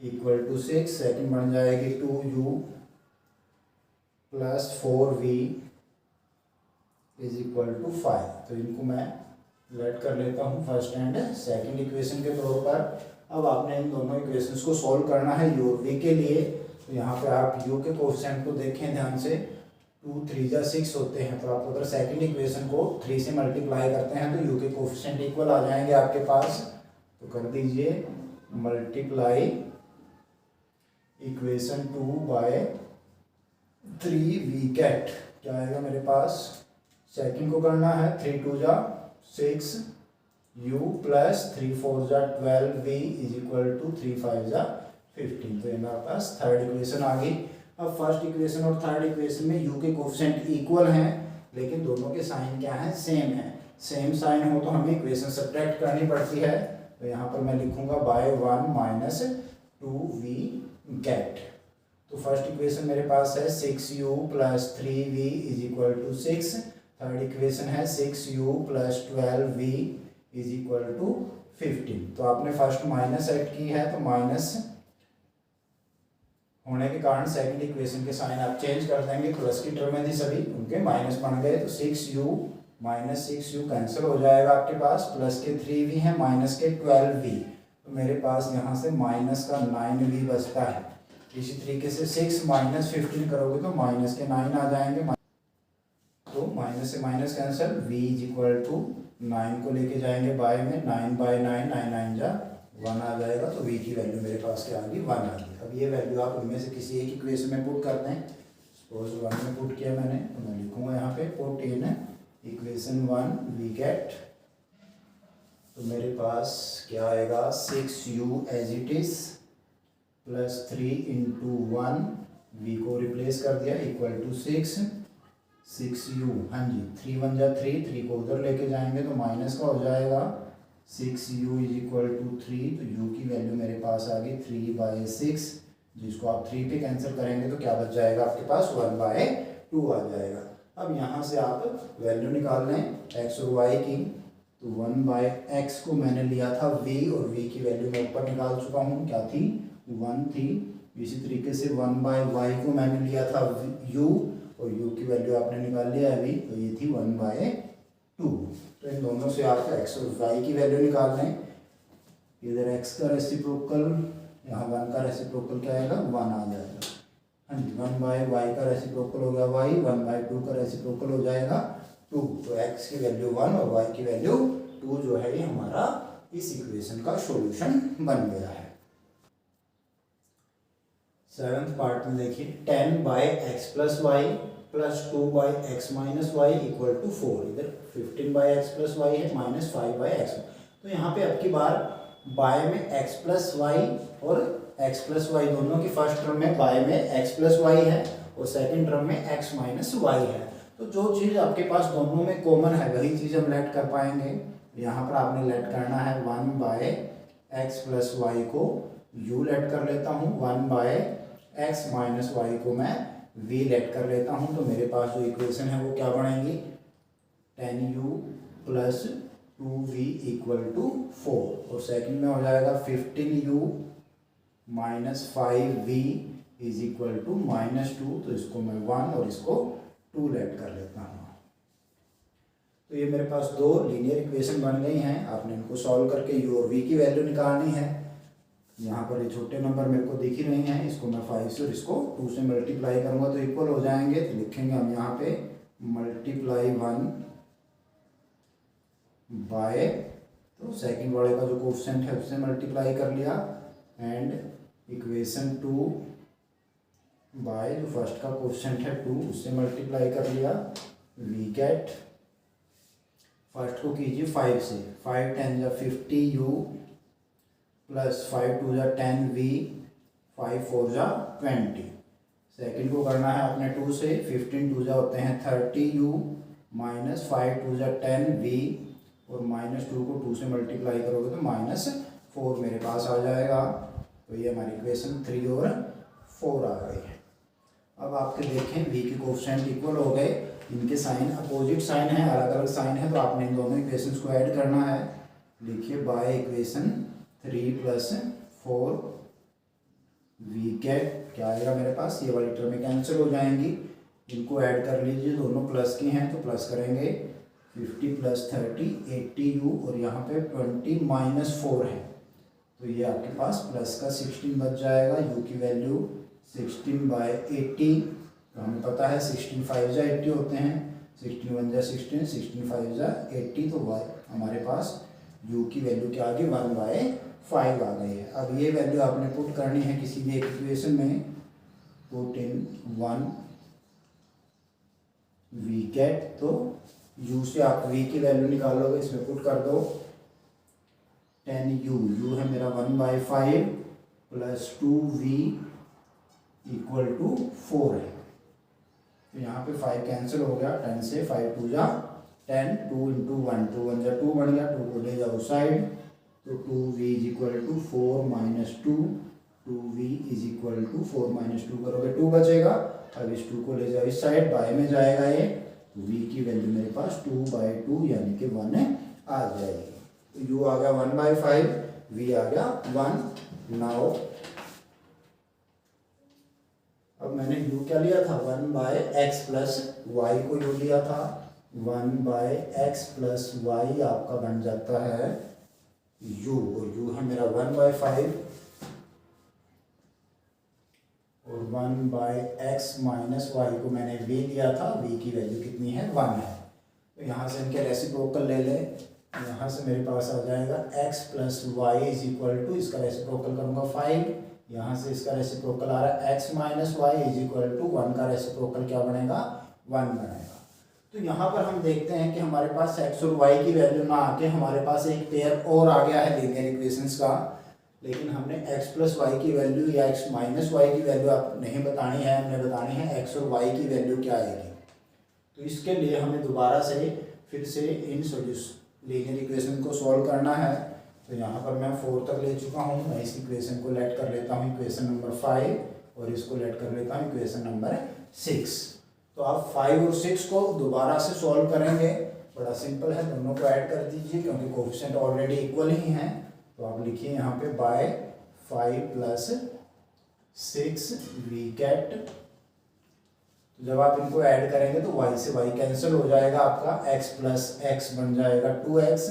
[SPEAKER 1] इक्वल टू 6। सेकेंड बन जाएगी 2u plus 4v is equal to 5। तो इनको मैं लेट कर लेता हूँ फर्स्ट एंड सेकंड इक्वेशन के तौर पर। अब आपने इन दोनों इक्वेशंस को सॉल्व करना है u और v के लिए। तो यहाँ पे आप u के कोफिशिएंट को देखें ध्यान से, 2 3 जा 6 होते हैं। तो आप अगर सेकंड इक्वेशन को 3 से मल्टीप्लाई करते हैं तो u के कोफिशिएंट इक्वल आ जाएंगे आपके पास। तो कर दीजिए मल्टीप्लाई इक्वेशन 2/3v गेट, क्या आएगा मेरे पास, सेकंड को करना है 3 2 जा 6 u प्लस 3 4 जा 12v इज इक्वल टू 3 5 जा 15। तो ये मेरे पास थर्ड इक्वेशन आ गई। अब फर्स्ट इक्वेशन और थर्ड इक्वेशन में u के कोफिशिएंट इक्वल हैं, लेकिन दोनों के साइन क्या हैं, सेम है। सेम साइन हो तो हमें इक्वेशन सब्ट्रैक्ट करनी पड़ती है। तो यहाँ पर मैं लिखूंगा बाय 1 माइनस 2v गेट। तो फर्स्ट इक्वेशन मेरे पास है 6u plus 3v is equal to 6। Third equation है 6u plus 12v is equal to 15। तो आपने फर्स्ट माइनस ऐड की है, तो माइनस होने के कारण सेकंड इक्वेशन के साइन आप चेंज कर देंगे। प्लस की टर्म में थी सभी, उनके माइनस बन गए। तो 6u माइनस 6u कैंसिल हो जाएगा आपके पास, प्लस के 3v है माइनस के 12v। तो मेरे पास यहाँ से माइनस का 9v बचता है। इसी तरीके से 6 माइनस 15 करोगे तो माइनस के 9 आ जाएंगे, तो माइनस से minus cancel, v is equal to 9 को लेके जाएंगे बाय में, 9 बाय 9, 9 9 जा 1 आ जाएगा, तो v की वैल्यू मेरे पास क्या आ गई, 1 आ गई। अब ये वैल्यू आप उनमें से किसी एक इक्वेशन में पुट करते हैं। सपोज 1 में पुट किया मैंने, तो मैं लिखूंगा यहाँ पे put in equation 1 we get, तो मेरे पास क्या आएगा 6u as it is plus 3 into 1, v को रिप्लेस कर दिया इक्वल टू 6u, हाँ जी 3 1 जा 3 को उधर लेके जाएंगे तो माइनस का हो जाएगा, 6u इज इक्वल टू 3, तो u की वैल्यू मेरे पास आ गई 3/6, जिसको आप 3 पे कैंसिल करेंगे तो क्या बच जाएगा आपके पास 1/2 आ जाएगा। अब यहाँ से आप वैल्यू निकाल लें x और y की, तो 1/x को मैंने लिया था v और v की वैल्यू मैं ऊपर निकाल चुका हूँ, क्या थी 1 थी। इसी तरीके से 1/y को मैंने लिया था u और u की वैल्यू आपने निकाल लिया अभी, तो ये थी 1/2। तो इन दोनों से आप x और y की वैल्यू निकाल लें, इधर x का रेसिप्रोकल, यहाँ 1 का रेसिप्रोकल क्या आएगा 1 आ जाएगा, हाँ जी 1/y का रेसिप्रोकल हो गया y, 1/2 का रेसिप्रोकल हो जाएगा 2, तो x की वैल्यू 1 और y की वैल्यू 2 जो है ये हमारा इस इक्वेशन का सॉल्यूशन बन गया है। 7th पार्ट में देखिए 10/x plus y plus 2/x minus y equal to 4, इधर 15/x प्लस वाई है माइनस 5/x, तो यहाँ पे अब की बार बाय में x प्लस वाई और x प्लस वाई दोनों की फर्स्ट टर्म में बाय में x प्लस वाई है और सेकंड टर्म में x माइनस वाई है, तो जो चीज़ आपके पास दोनों में कॉमन है वही चीज़ हम लेट कर पाएंगे। यहाँ पर आपने लेट करना है 1/x प्लस वाई को u लेट कर लेता हूँ, 1/x माइनस वाई को मैं v लेट कर लेता हूँ, तो मेरे पास जो इक्वेशन है वो क्या बनेगी 10u plus 2v equal to 4, और सेकंड में हो जाएगा 15u minus 5v is equal to -2, तो इसको मैं 1 और इसको 2 लेट कर लेता हूँ। तो ये मेरे पास दो लीनियर इक्वेशन बन गई हैं, आपने इनको सॉल्व करके u और v की वैल्यू निकालनी है। यहाँ पर ये छोटे नंबर मेरे को दिख ही नहीं है, इसको मैं 5 से और इसको 2 से मल्टीप्लाई करूँगा तो इक्वल हो जाएंगे, तो लिखेंगे हम यहाँ पे मल्टीप्लाई 1 बाय, तो सेकंड वाले का जो कोफिशिएंट है उससे मल्टीप्लाई कर लिया, एंड इक्वेशन 2 बाय जो फर्स्ट का कोफिशिएंट है 2 उससे मल्टीप्लाई कर लिया, वी गेट, फर्स्ट को कीजिए 5 से, 5 10 जा 50u प्लस 5 2 जा 10v, 5 4 जा 20, सेकंड को करना है अपने 2 से, 15 2 जा होते हैं 30u माइनस 5 2 जा 10v और -2 को 2 से मल्टीप्लाई करोगे तो -4 मेरे पास आ जाएगा। तो ये हमारी इक्वेशन 3 और 4 आ गई है। अब आपके देखें v के कोफिशिएंट इक्वल हो गए, इनके साइन अपोजिट साइन है, अलग अलग साइन है, तो आपने इन दोनों इक्वेशंस को ऐड करना है। लिखिए by equation 3 plus 4 we get, क्या आएगा मेरे पास, ये वाली टर्में कैंसिल हो जाएंगी, इनको ऐड कर लीजिए, दोनों प्लस की हैं तो प्लस करेंगे 50 प्लस 30 80u और यहाँ पे 20 माइनस 4 है, तो ये आपके पास प्लस का 16 बच जाएगा, u की वैल्यू 16/80, तो हमें पता है 16 5 जा 80 होते हैं, 16 1 जा 16 16 5 जा 80, तो y हमारे पास u की वैल्यू क्या आ गई 1/5 आ गई है। अब ये वैल्यू आपने पुट करनी है किसी भी एक इक्वेशन में, पुट इन 1 वी गेट, तो u से आप v की वैल्यू निकालोगे, इसमें पुट कर दो 10u, u है मेरा 1/5 प्लस 2v इक्वल टू 4 है, तो यहाँ पे 5 कैंसिल हो गया, 10 से 5 2 जा 10, 2 इंटू 1 2 1 जा 2 बन गया, 2 को ले जाओ साइड, तो 2v is equal to 4 minus 2, 2v is equal to 4 minus 2 करोगे 2 बचेगा, अब इस 2 को ले जाओ इस साइड, बाय में जाएगा ये, तो v की वैल्यू मेरे पास 2/2 यानी कि 1 आ जाएगी, तो u आ गया 1/5, v आ गया 1। नाउ अब मैंने u क्या लिया था 1/x प्लस वाई को u लिया था, 1/x प्लस वाई आपका बन जाता है u, और u है मेरा 1/5 और 1/x माइनस वाई को मैंने v लिया था, v की वैल्यू कितनी है 1 है। तो यहाँ से इनके रेसिप्रोकल ले लें, यहाँ से मेरे पास आ जाएगा x plus y is equal to, इसका रेसिप्रोकल करूँगा 5, यहाँ से इसका रेसिप्रोकल आ रहा है x minus y is equal to 1 का रेसिप्रोकल क्या बनेगा 1 बनेगा। तो यहाँ पर हम देखते हैं कि हमारे पास x और y की वैल्यू ना आके हमारे पास एक पेयर और आ गया है लीनियर इक्वेशंस का, लेकिन हमने x प्लस वाई की वैल्यू या x माइनस वाई की वैल्यू आप नहीं बतानी है, हमने बतानी है x और y की वैल्यू क्या आएगी। तो इसके लिए हमें दोबारा से फिर से इन लीनियर इक्वेशन को सॉल्व करना है। तो यहाँ पर मैं 4 तक ले चुका हूँ, मैं इस इक्वेशन को लेट कर लेता हूँ इक्वेशन नंबर 5 और इसको लेट कर लेता हूँ इक्वेशन नंबर 6। तो आप 5 और 6 को दोबारा से सॉल्व करेंगे, बड़ा सिंपल है, दोनों को ऐड कर दीजिए क्योंकि कोफिशिएंट ऑलरेडी इक्वल ही हैं। तो आप लिखिए यहाँ पे बाय 5 प्लस 6 वी कैट। तो जब आप इनको ऐड करेंगे तो y से y कैंसिल हो जाएगा, आपका x प्लस x बन जाएगा 2x,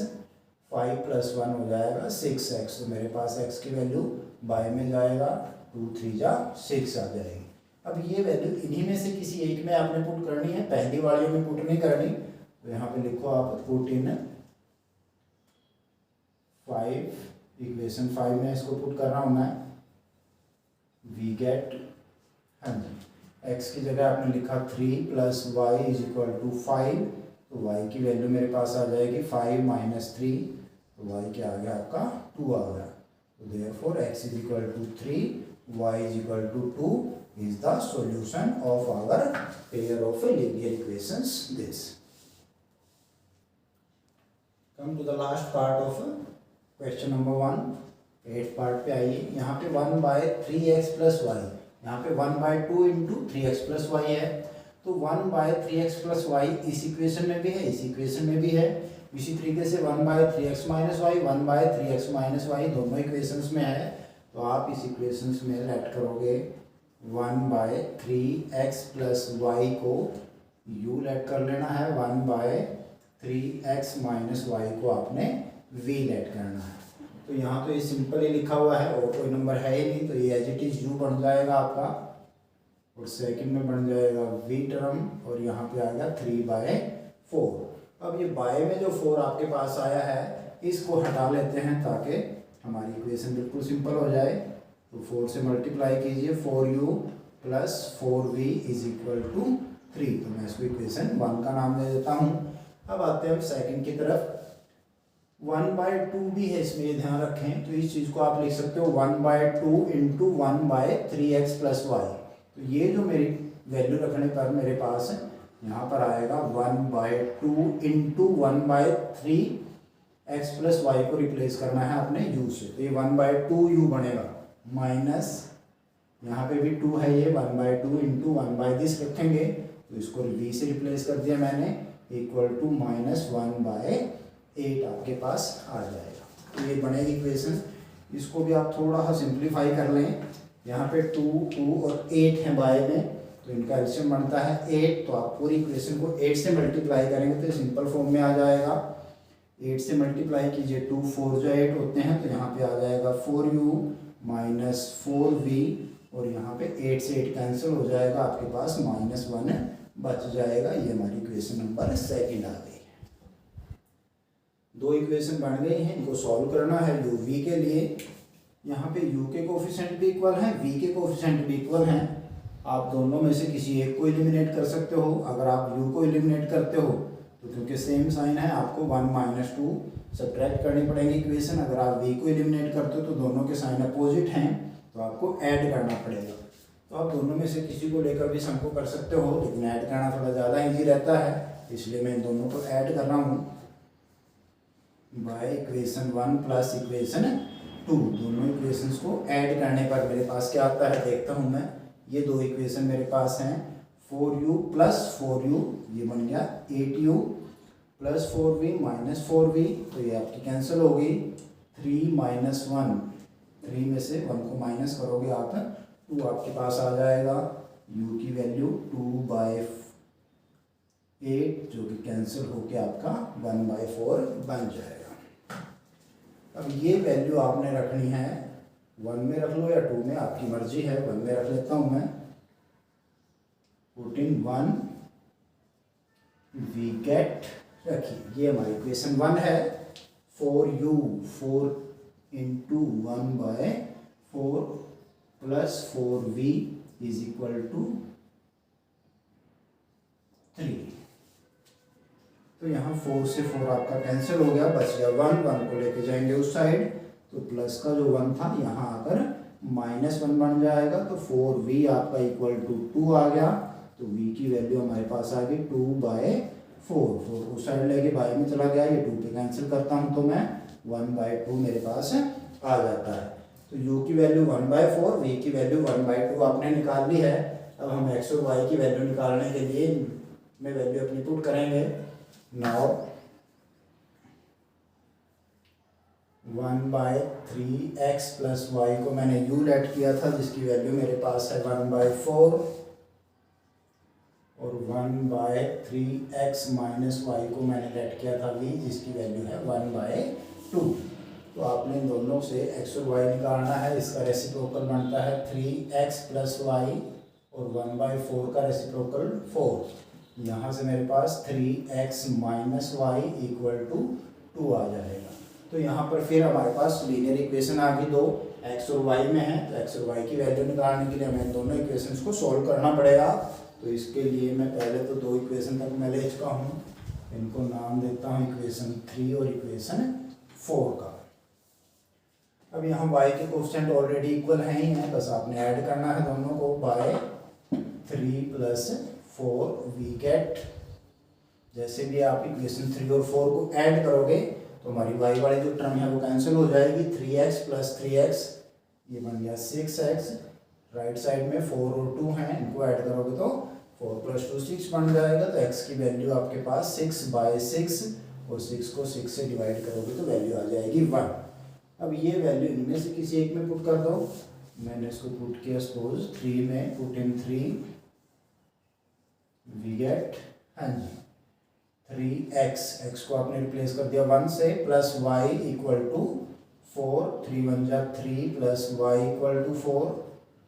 [SPEAKER 1] 5 प्लस 1 हो जाएगा 6x। तो मेरे पास x की वैल्यू बाय में जाएगा, 2 3 जा 6 आ जाएगी। अब ये वैल्यू इन्हीं में से किसी एक में आपने पुट करनी है, पहली वाली में पुट नहीं करनी। तो यहाँ पे लिखो आप पुट इन 5, इक्वेशन 5 में इसको पुट कर रहा हूँ मैं, वी गेट, हाँ जी, x की जगह आपने लिखा 3 plus y is equal to 5, तो y की वैल्यू मेरे पास आ जाएगी 5 माइनस 3, तो y क्या आ गया आपका 2 आ गया। तो therefore x is equal to 3, y is equal to 2 is the solution of our pair of linear equations this. Come to the last part of question number 1, 8th part पे आइए। यहाँ पे 1/3x प्लस वाई, यहाँ पे 1/2 into 3x plus Y है। तो 1/3x plus Y इस equation में भी है, इस इक्वेशन में भी है। इसी तरीके से 1/3x minus y, 1/3x minus y दोनों इक्वेशंस में है। तो आप इस इक्वेशंस में लेट करोगे 1/3x प्लस वाई को u लेट कर लेना है, 1/3x माइनस वाई को आपने v लेट करना है। तो यहाँ तो ये सिंपल ही लिखा हुआ है और कोई नंबर है ही नहीं, तो ये एज इट इज u बन जाएगा आपका, और सेकंड में बन जाएगा v टर्म, और यहाँ पे आएगा 3/4। अब ये बाय में जो 4 आपके पास आया है इसको हटा लेते हैं ताकि हमारी इक्वेशन बिल्कुल सिंपल हो जाए। तो 4 से मल्टीप्लाई कीजिए, 4u plus 4v is equal to 3। तो मैं इसको इक्वेशन 1 का नाम दे देता हूँ। अब आते हैं हम सेकंड की तरफ। 1/2 भी है इसमें, ये ध्यान रखें। तो इस चीज़ को आप लिख सकते हो 1/2 इंटू 1/3x प्लस वाई। तो ये जो मेरी वैल्यू रखने पर मेरे पास यहाँ पर आएगा 1/2 इंटू 1/3x प्लस वाई को रिप्लेस करना है आपने u से, तो ये 1/2u बनेगा, माइनस यहाँ पे भी 2 है, ये 1/2 इंटू 1/this रखेंगे तो इसको v से रिप्लेस कर दिया मैंने, इक्वल टू माइनस 1/8 आपके पास आ जाएगा। तो ये बनेगी इक्वेशन। इसको भी आप थोड़ा सा सिंप्लीफाई कर लें। यहाँ पे 2 2 और 8 है बाय में, तो इनका एलसीएम बनता है 8। तो आप पूरी इक्वेशन को 8 से मल्टीप्लाई करेंगे तो सिंपल फॉर्म में आ जाएगा। 8 से मल्टीप्लाई कीजिए, 2 4 जो 8 होते हैं, तो यहाँ पे आ जाएगा 4u माइनस 4v, और यहाँ पे 8 से 8 कैंसिल हो जाएगा, आपके पास -1 बच जाएगा। ये हमारी इक्वेशन नंबर सेकंड आ गई। 2 इक्वेशन बन गई हैं, इनको सॉल्व करना है u v के लिए। यहाँ पे u के कोफिशिएंट भी इक्वल हैं, v के कोफिशिएंट भी इक्वल हैं। आप दोनों में से किसी एक को एलिमिनेट कर सकते हो। अगर आप u को एलिमिनेट करते हो तो क्योंकि सेम साइन है आपको 1 - 2 सब्ट्रैक्ट करनी पड़ेगी इक्वेशन। अगर आप v को एलिमिनेट करते हो तो दोनों के साइन अपोजिट हैं, तो आपको ऐड करना पड़ेगा। तो आप दोनों में से किसी को लेकर भी सम को कर सकते हो, लेकिन ऐड करना थोड़ा ज़्यादा ईजी रहता है, इसलिए मैं इन दोनों को ऐड कर रहा हूँ बाय इक्वेशन 1 प्लस इक्वेशन 2। दोनों इक्वेशंस को ऐड करने पर मेरे पास क्या आता है देखता हूँ मैं। ये 2 इक्वेशन मेरे पास हैं, 4u प्लस 4u, ये बन गया 8u plus 4v minus 4v, तो ये आपकी कैंसिल होगी। 3 - 1, 3 में से 1 को माइनस करोगे आप, 2 आपके पास आ जाएगा। u की वैल्यू 2/8 जो कि कैंसिल होके आपका 1/4 बन जाएगा। अब ये वैल्यू आपने रखनी है 1 में रख लो या 2 में, आपकी मर्जी है। 1 में रख लेता हूँ मैं। पुट इन 1 वी गेट, रखिए ये हमारी इक्वेशन 1 है। 4u 4 into 1/4 plus 4v is equal to 3। तो यहाँ 4 से 4 आपका कैंसिल हो गया, बच गया 1 को लेके जाएंगे उस साइड, तो प्लस का जो 1 था यहाँ आकर -1 बन जाएगा। तो 4v आपका इक्वल टू 2 आ गया। तो v की वैल्यू हमारे पास आ गई 2/4। 4 उस साइड लेके बाई में चला गया, ये 2 पे कैंसिल करता हूँ तो मैं 1/2 मेरे पास आ जाता है। तो u की वैल्यू 1/4, v की वैल्यू 1/2 आपने निकाल ली है। अब हम x और y की वैल्यू निकालने के लिए में वैल्यू अपनी पुट करेंगे। नाउ 1/3x प्लस y को मैंने u लेट किया था, जिसकी वैल्यू मेरे पास है 1/4, और 1/3x माइनस y को मैंने लेट किया था v, जिसकी वैल्यू है 1/2। तो आपने इन दोनों से x और y निकालना है। इसका रेसिप्रोकल बनता है 3x प्लस y, और 1/4 का रेसिप्रोकल 4। यहाँ से मेरे पास 3x minus y equal to 2 आ जाएगा। तो यहाँ पर फिर हमारे पास लीनियर इक्वेशन आ गई, दो x और y में है। तो x और y की वैल्यू निकालने के लिए हमें दोनों इक्वेशंस को सॉल्व करना पड़ेगा। तो इसके लिए मैं पहले तो 2 इक्वेशन तक मैं ले चुका हूँ, इनको नाम देता हूँ इक्वेशन 3 और इक्वेशन 4 का। अब यहाँ y के कोफिशिएंट ऑलरेडी इक्वल है ही है, बस आपने ऐड करना है दोनों को। बाय 3 प्लस 4 वी गेट, जैसे भी आप इक्वेशन 3 और 4 को ऐड करोगे तो हमारी y वाली जो टर्म है वो कैंसिल हो जाएगी। 3x प्लस 3x ये बन गया 6x। राइट साइड में 4 और 2 हैं, इनको ऐड करोगे तो 4 प्लस 2 6 बन जाएगा। तो x की वैल्यू आपके पास 6/6, और 6 को 6 से डिवाइड करोगे तो वैल्यू आ जाएगी 1। अब ये वैल्यू इनमें से किसी एक में पुट कर दो। मैंने इसको पुट किया सपोज 3 में, पुट इन 3 वी गेट, हाँ जी 3x को आपने रिप्लेस कर दिया 1 से, प्लस y इक्वल टू 4, 3 1 जा 3 प्लस y इक्वल टू 4।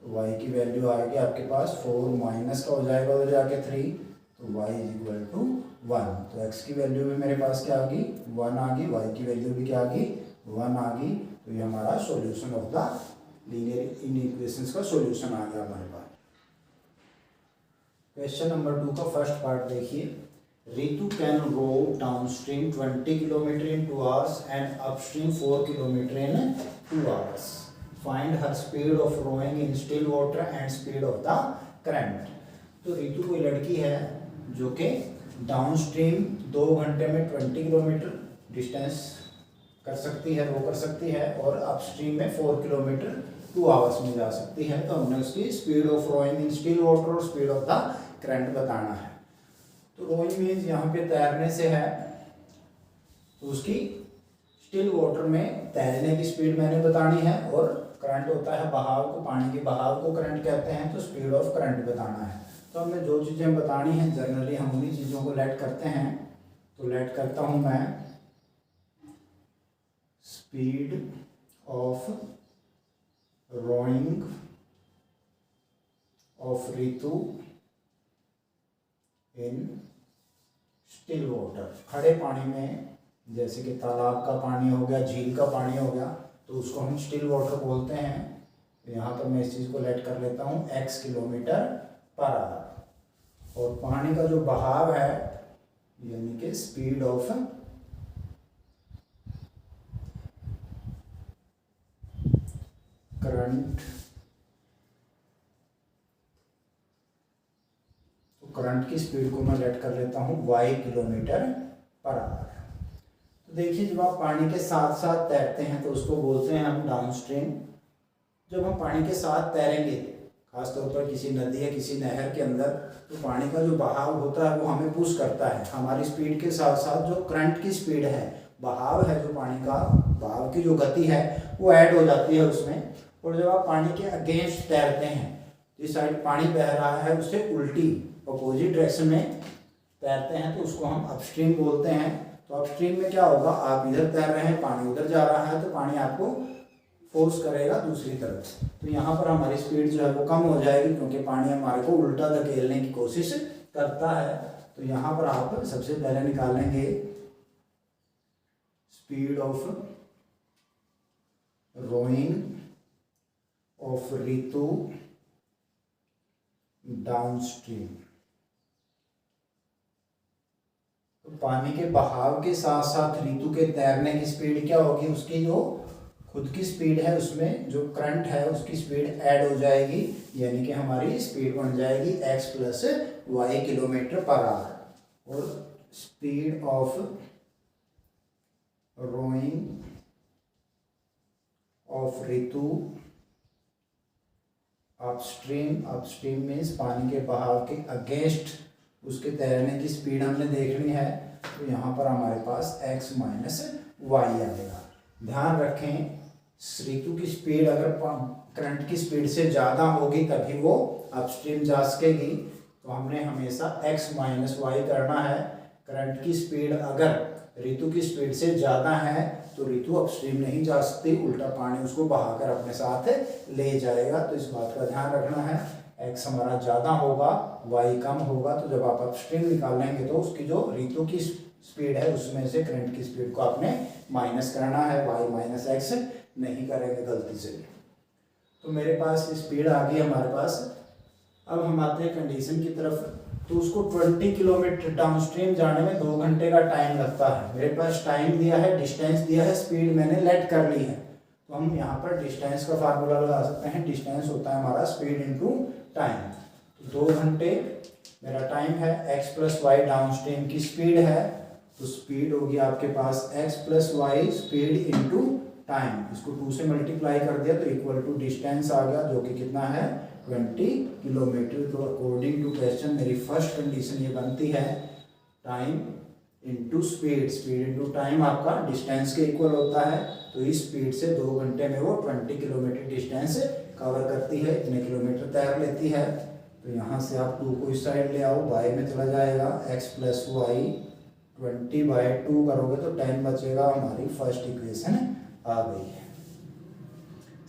[SPEAKER 1] तो y की वैल्यू आएगी आपके पास 4 माइनस का हो जाएगा उधर जाके 3, तो y इज इक्वल टू 1। तो x की वैल्यू में मेरे पास क्या आ गई 1 आ गई, y की वैल्यू भी क्या आ गई 1 आ गई। तो ये हमारा solution of the linear equations का सॉल्यूशन आ गया हमारे पास। क्वेश्चन नंबर 2 का फर्स्ट पार्ट देखिए। Ritu can row downstream 20 kilometre in 2 hours and upstream 4 kilometre in 2 hours। Find her speed of rowing in still water and speed of the current. तो रितु कोई लड़की है जो कि डाउनस्ट्रीम 2 घंटे में 20 किलोमीटर डिस्टेंस कर सकती है, रो कर सकती है, और अपस्ट्रीम में 4 किलोमीटर 2 hours में जा सकती है। तो हमने उसकी speed of rowing in still water और स्पीड ऑफ द करंट बताना है। तो रोइंग मीन्स यहाँ पे तैरने से है, तो उसकी स्टिल वाटर में तैरने की स्पीड मैंने बतानी है, और करंट होता है बहाव को, पानी के बहाव को करंट कहते हैं, तो स्पीड ऑफ करंट बताना है। तो हमें जो चीज़ें बतानी हैं जनरली हम उन्हीं चीज़ों को लेट करते हैं। तो लेट करता हूँ मैं speed of rowing of Ritu in still water. खड़े पानी में, जैसे कि तालाब का पानी हो गया, झील का पानी हो गया, तो उसको हम स्टिल वाटर बोलते हैं। तो यहाँ पर मैं इस चीज़ को लेट कर लेता हूँ x किलोमीटर पर आवर। और पानी का जो बहाव है यानी कि स्पीड ऑफ करंट, तो करंट की स्पीड को मैं लेट कर लेता हूँ y किलोमीटर पर आवर। तो देखिए जब आप पानी के साथ साथ तैरते हैं तो उसको बोलते हैं हम डाउनस्ट्रीम। जब हम पानी के साथ तैरेंगे, खासतौर पर किसी नदी या किसी नहर के अंदर, तो पानी का जो बहाव होता है वो हमें पुश करता है। हमारी स्पीड के साथ साथ जो करंट की स्पीड है, बहाव है, जो पानी का बहाव की जो गति है वो ऐड हो जाती है उसमें। और जब आप पानी के अगेंस्ट तैरते हैं, जिस साइड पानी बह रहा है उससे उल्टी अपोजिट डायरेक्शन में तैरते हैं, तो उसको हम अपस्ट्रीम बोलते हैं। तो अपस्ट्रीम में क्या होगा, आप इधर तैर रहे हैं, पानी उधर जा रहा है, तो पानी आपको फोर्स करेगा दूसरी तरफ। तो यहाँ पर हमारी स्पीड जो है वो कम हो जाएगी, क्योंकि पानी हमारे को उल्टा धकेलने की कोशिश करता है। तो यहाँ पर आप सबसे पहले निकालेंगे speed of rowing of Ritu downstream. तो पानी के बहाव के साथ साथ रितु के तैरने की स्पीड क्या होगी, उसकी जो खुद की स्पीड है उसमें जो करंट है उसकी स्पीड ऐड हो जाएगी, यानी कि हमारी स्पीड बन जाएगी x plus Y kilometre per hour. और speed of rowing of Ritu upstream, upstream means पानी के बहाव के अगेंस्ट उसके तैरने की स्पीड हमने देखनी है। तो यहाँ पर हमारे पास x माइनस वाई आएगा। ध्यान रखें, रितु की स्पीड अगर करंट की स्पीड से ज़्यादा होगी तभी वो अपस्ट्रीम जा सकेगी। तो हमने हमेशा x माइनस वाई करना है। करंट की स्पीड अगर रितु की स्पीड से ज़्यादा है तो रितु अपस्ट्रीम नहीं जा सकती, उल्टा पानी उसको बहाकर अपने साथ ले जाएगा। तो इस बात का ध्यान रखना है, x हमारा ज़्यादा होगा, y कम होगा। तो जब आप अपस्ट्रीम निकालेंगे तो उसकी जो रितु की स्पीड है उसमें से करंट की स्पीड को आपने माइनस करना है, y माइनस एक्स नहीं करेंगे गलती से। तो मेरे पास स्पीड आ गई हमारे पास। अब हम आते हैं कंडीशन की तरफ। तो उसको 20 किलोमीटर डाउनस्ट्रीम जाने में 2 घंटे का टाइम लगता है। मेरे पास टाइम दिया है, डिस्टेंस दिया है, स्पीड मैंने लेट कर ली है। तो हम यहाँ पर डिस्टेंस का फार्मूला लगा सकते हैं। डिस्टेंस होता है हमारा स्पीड इनटू टाइम। तो 2 घंटे मेरा टाइम है, x प्लस वाई डाउनस्ट्रीम की स्पीड है, तो स्पीड होगी आपके पास x plus y speed into time. इसको 2 से मल्टीप्लाई कर दिया तो इक्वल टू डिस्टेंस आ गया, जो कि कितना है 20 किलोमीटर। तो अकॉर्डिंग टू क्वेश्चन मेरी फर्स्ट कंडीशन ये बनती है, time into speed, speed into time आपका डिस्टेंस के इक्वल होता है। तो इस स्पीड से 2 घंटे में वो 20 किलोमीटर डिस्टेंस कवर करती है, इतने किलोमीटर तैर लेती है। तो यहाँ से आप 2 को इस साइड ले आओ, बाई में चला जाएगा, x प्लस वाई 20/2 करोगे तो 10 बचेगा। हमारी फर्स्ट इक्वेशन आ गई है।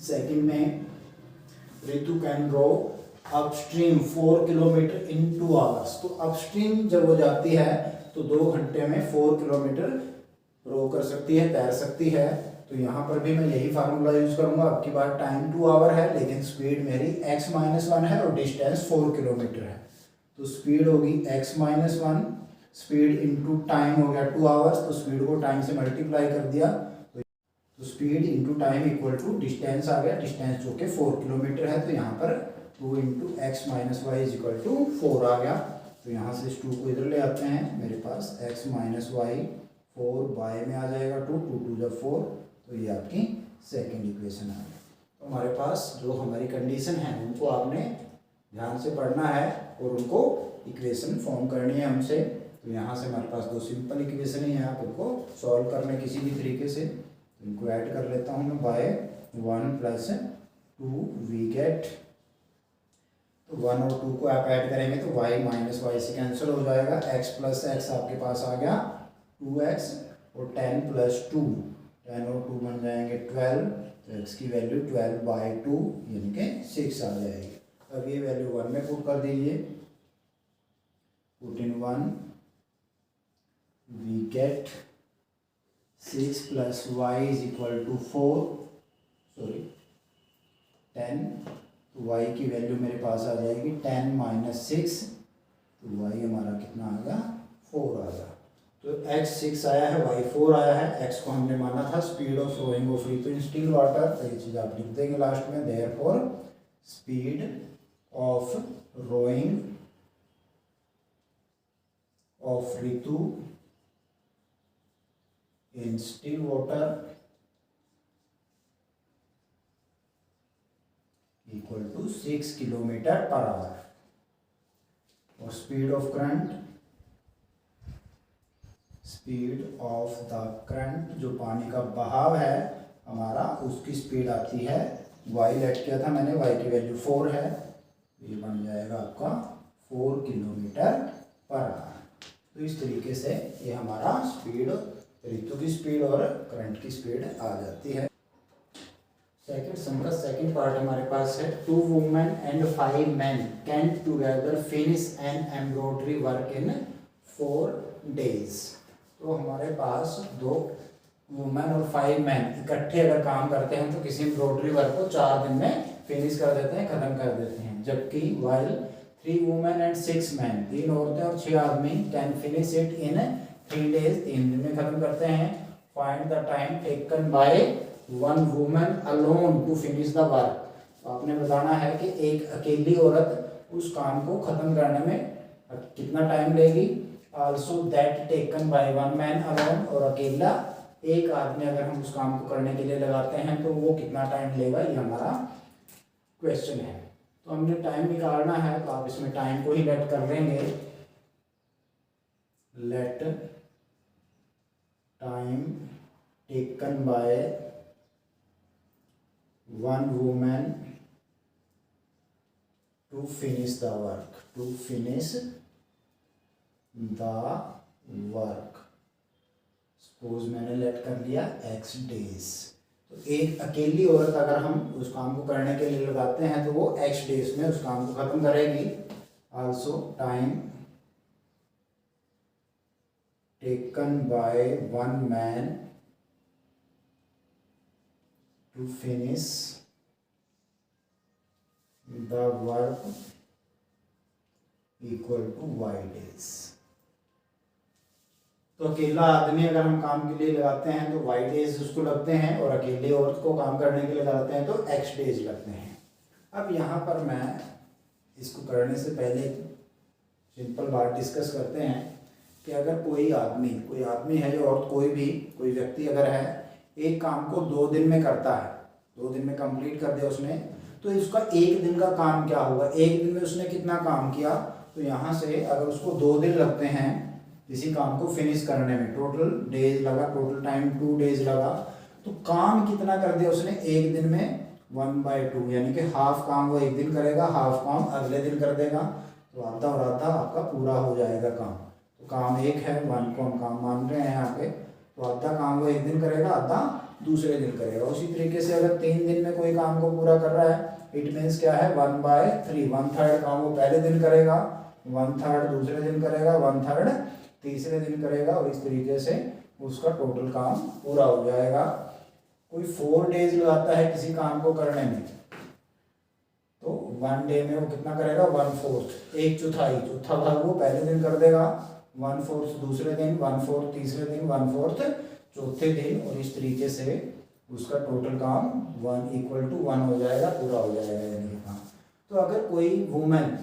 [SPEAKER 1] सेकंड में, Ritu can row upstream 4 kilometre in 2 hours. तो अपस्ट्रीम जब हो जाती है तो 2 घंटे में 4 किलोमीटर रो कर सकती है, तैर सकती है। तो यहाँ पर भी मैं यही फार्मूला यूज करूंगा। अब की बार टाइम 2 आवर है, लेकिन स्पीड मेरी x माइनस 1 है और डिस्टेंस 4 किलोमीटर है। तो स्पीड होगी x minus 1, speed into time हो गया 2 आवर्स, तो स्पीड को टाइम से मल्टीप्लाई कर दिया तो speed into time equal to distance आ गया, डिस्टेंस जो कि 4 किलोमीटर है। तो यहाँ पर 2 into x minus y is equal to 4 आ गया। तो यहाँ से इस 2 को इधर ले आते हैं, मेरे पास x माइनस वाई 4 बाय में आ जाएगा 2, 2 2 जब 4, तो ये आपकी सेकेंड इक्वेशन आ गई। तो हमारे पास जो हमारी कंडीशन है उनको आपने ध्यान से पढ़ना है और उनको इक्वेशन फॉर्म करनी है हमसे। तो यहाँ से हमारे पास 2 सिंपल इक्वेशन ही है, आप उनको सॉल्व करने किसी भी तरीके से। इनको ऐड कर लेता हूँ मैं, बाय 1 प्लस 2 वी गेट, तो 1 और 2 को आप ऐड करेंगे तो y माइनस वाई से कैंसिल हो जाएगा, x प्लस एक्स आपके पास आ गया 2x और 10 प्लस 2, 10 और 2 बन जाएंगे 12, तो x की वैल्यू 12/2 यानी कि 6 आ जाएगी। अब ये वैल्यू 1 में पुट कर दीजिए, put in 1, we get 6 plus y is equal to 4, sorry 10, तो y की वैल्यू मेरे पास आ जाएगी 10 माइनस 6, तो y हमारा कितना आ गया 4 आ गया। तो x 6 आया है, y 4 आया है। x को हमने माना था speed of rowing of Ritu in still water, तो ये चीज़ आप लिख देंगे लास्ट में, therefore speed of rowing of Ritu in still water equal to 6 kilometre per hour. और speed of current, speed of the current जो पानी का बहाव है हमारा, उसकी स्पीड आती है, y लेट किया था मैंने, y की वैल्यू 4 है, ये बन जाएगा आपका 4 किलोमीटर पर आवर। तो इस तरीके से ये हमारा स्पीड, ऋतु की स्पीड और करंट की स्पीड आ जाती है। सेकंड सम का सेकंड पार्ट हमारे पास है 2 women and 5 men can together finish an embroidery work in 4 days। तो हमारे पास 2 वुमेन और 5 मैन इकट्ठे अगर काम करते हैं तो किसी एम्ब्रॉयडरी वर्क को 4 दिन में फिनिश कर देते हैं, खत्म कर देते हैं। जबकि वाइल 3 वुमेन एंड 6 मैन, 3 औरतें और 6 आदमी can finish it in 3 days, 3 दिन में खत्म करते हैं। Find the time taken by 1 woman alone to finish the work. तो आपने बताना है कि एक अकेली औरत उस काम को खत्म करने में कितना टाइम लेगी। Also that taken by 1 man alone, और अकेला एक आदमी अगर हम उस काम को करने के लिए लगाते हैं तो वो कितना टाइम लेगा, ये हमारा क्वेश्चन है। तो हमने टाइम निकालना है, तो आप इसमें टाइम को ही लेट कर लेंगे। Let time taken by 1 woman to finish the work, to finish the work. Suppose मैंने लेट कर लिया x days, तो एक अकेली औरत अगर हम उस काम को करने के लिए लगाते हैं तो वो x days में उस काम को खत्म करेगी। Also time taken by 1 man to finish the work equal to y days। तो अकेला आदमी अगर हम काम के लिए लगाते हैं तो y days उसको लगते हैं, और अकेली औरत को काम करने के लिए लगाते हैं तो x days लगते हैं। अब यहाँ पर मैं इसको करने से पहले सिंपल बात डिस्कस करते हैं कि अगर कोई आदमी है और कोई व्यक्ति अगर है, एक काम को 2 दिन में करता है, 2 दिन में कंप्लीट कर दिया उसने, तो इसका 1 दिन का काम क्या होगा, 1 दिन में उसने कितना काम किया। तो यहाँ से अगर उसको 2 दिन लगते हैं किसी काम को फिनिश करने में, टोटल डेज लगा, टोटल टाइम 2 days लगा, तो काम कितना कर दिया उसने 1 दिन में 1/2, यानी कि हाफ काम वो 1 दिन करेगा, हाफ काम अगले दिन कर देगा, तो आधा और आधा आपका पूरा हो जाएगा काम। तो काम 1 है, 1 को हम काम मान रहे हैं यहाँ पे, तो आधा काम वो 1 दिन करेगा, आधा दूसरे दिन करेगा। उसी तरीके से अगर 3 दिन में कोई काम को पूरा कर रहा है, इट मीन्स क्या है 1/3, 1/3 काम वो पहले दिन करेगा, 1/3 दूसरे दिन करेगा, 1/3 तीसरे दिन करेगा, और इस तरीके से उसका टोटल काम पूरा हो जाएगा। कोई 4 days लगाता है किसी काम को करने में, तो 1 day में वो कितना करेगा 1/4, 1/4, चौथा भाग वो पहले दिन कर देगा, 1/4 दूसरे दिन, 1/4 तीसरे दिन, 1/4 चौथे दिन, और इस तरीके से उसका टोटल काम 1 हो जाएगा, पूरा हो जाएगा यानी कि काम। तो अगर कोई वुमेन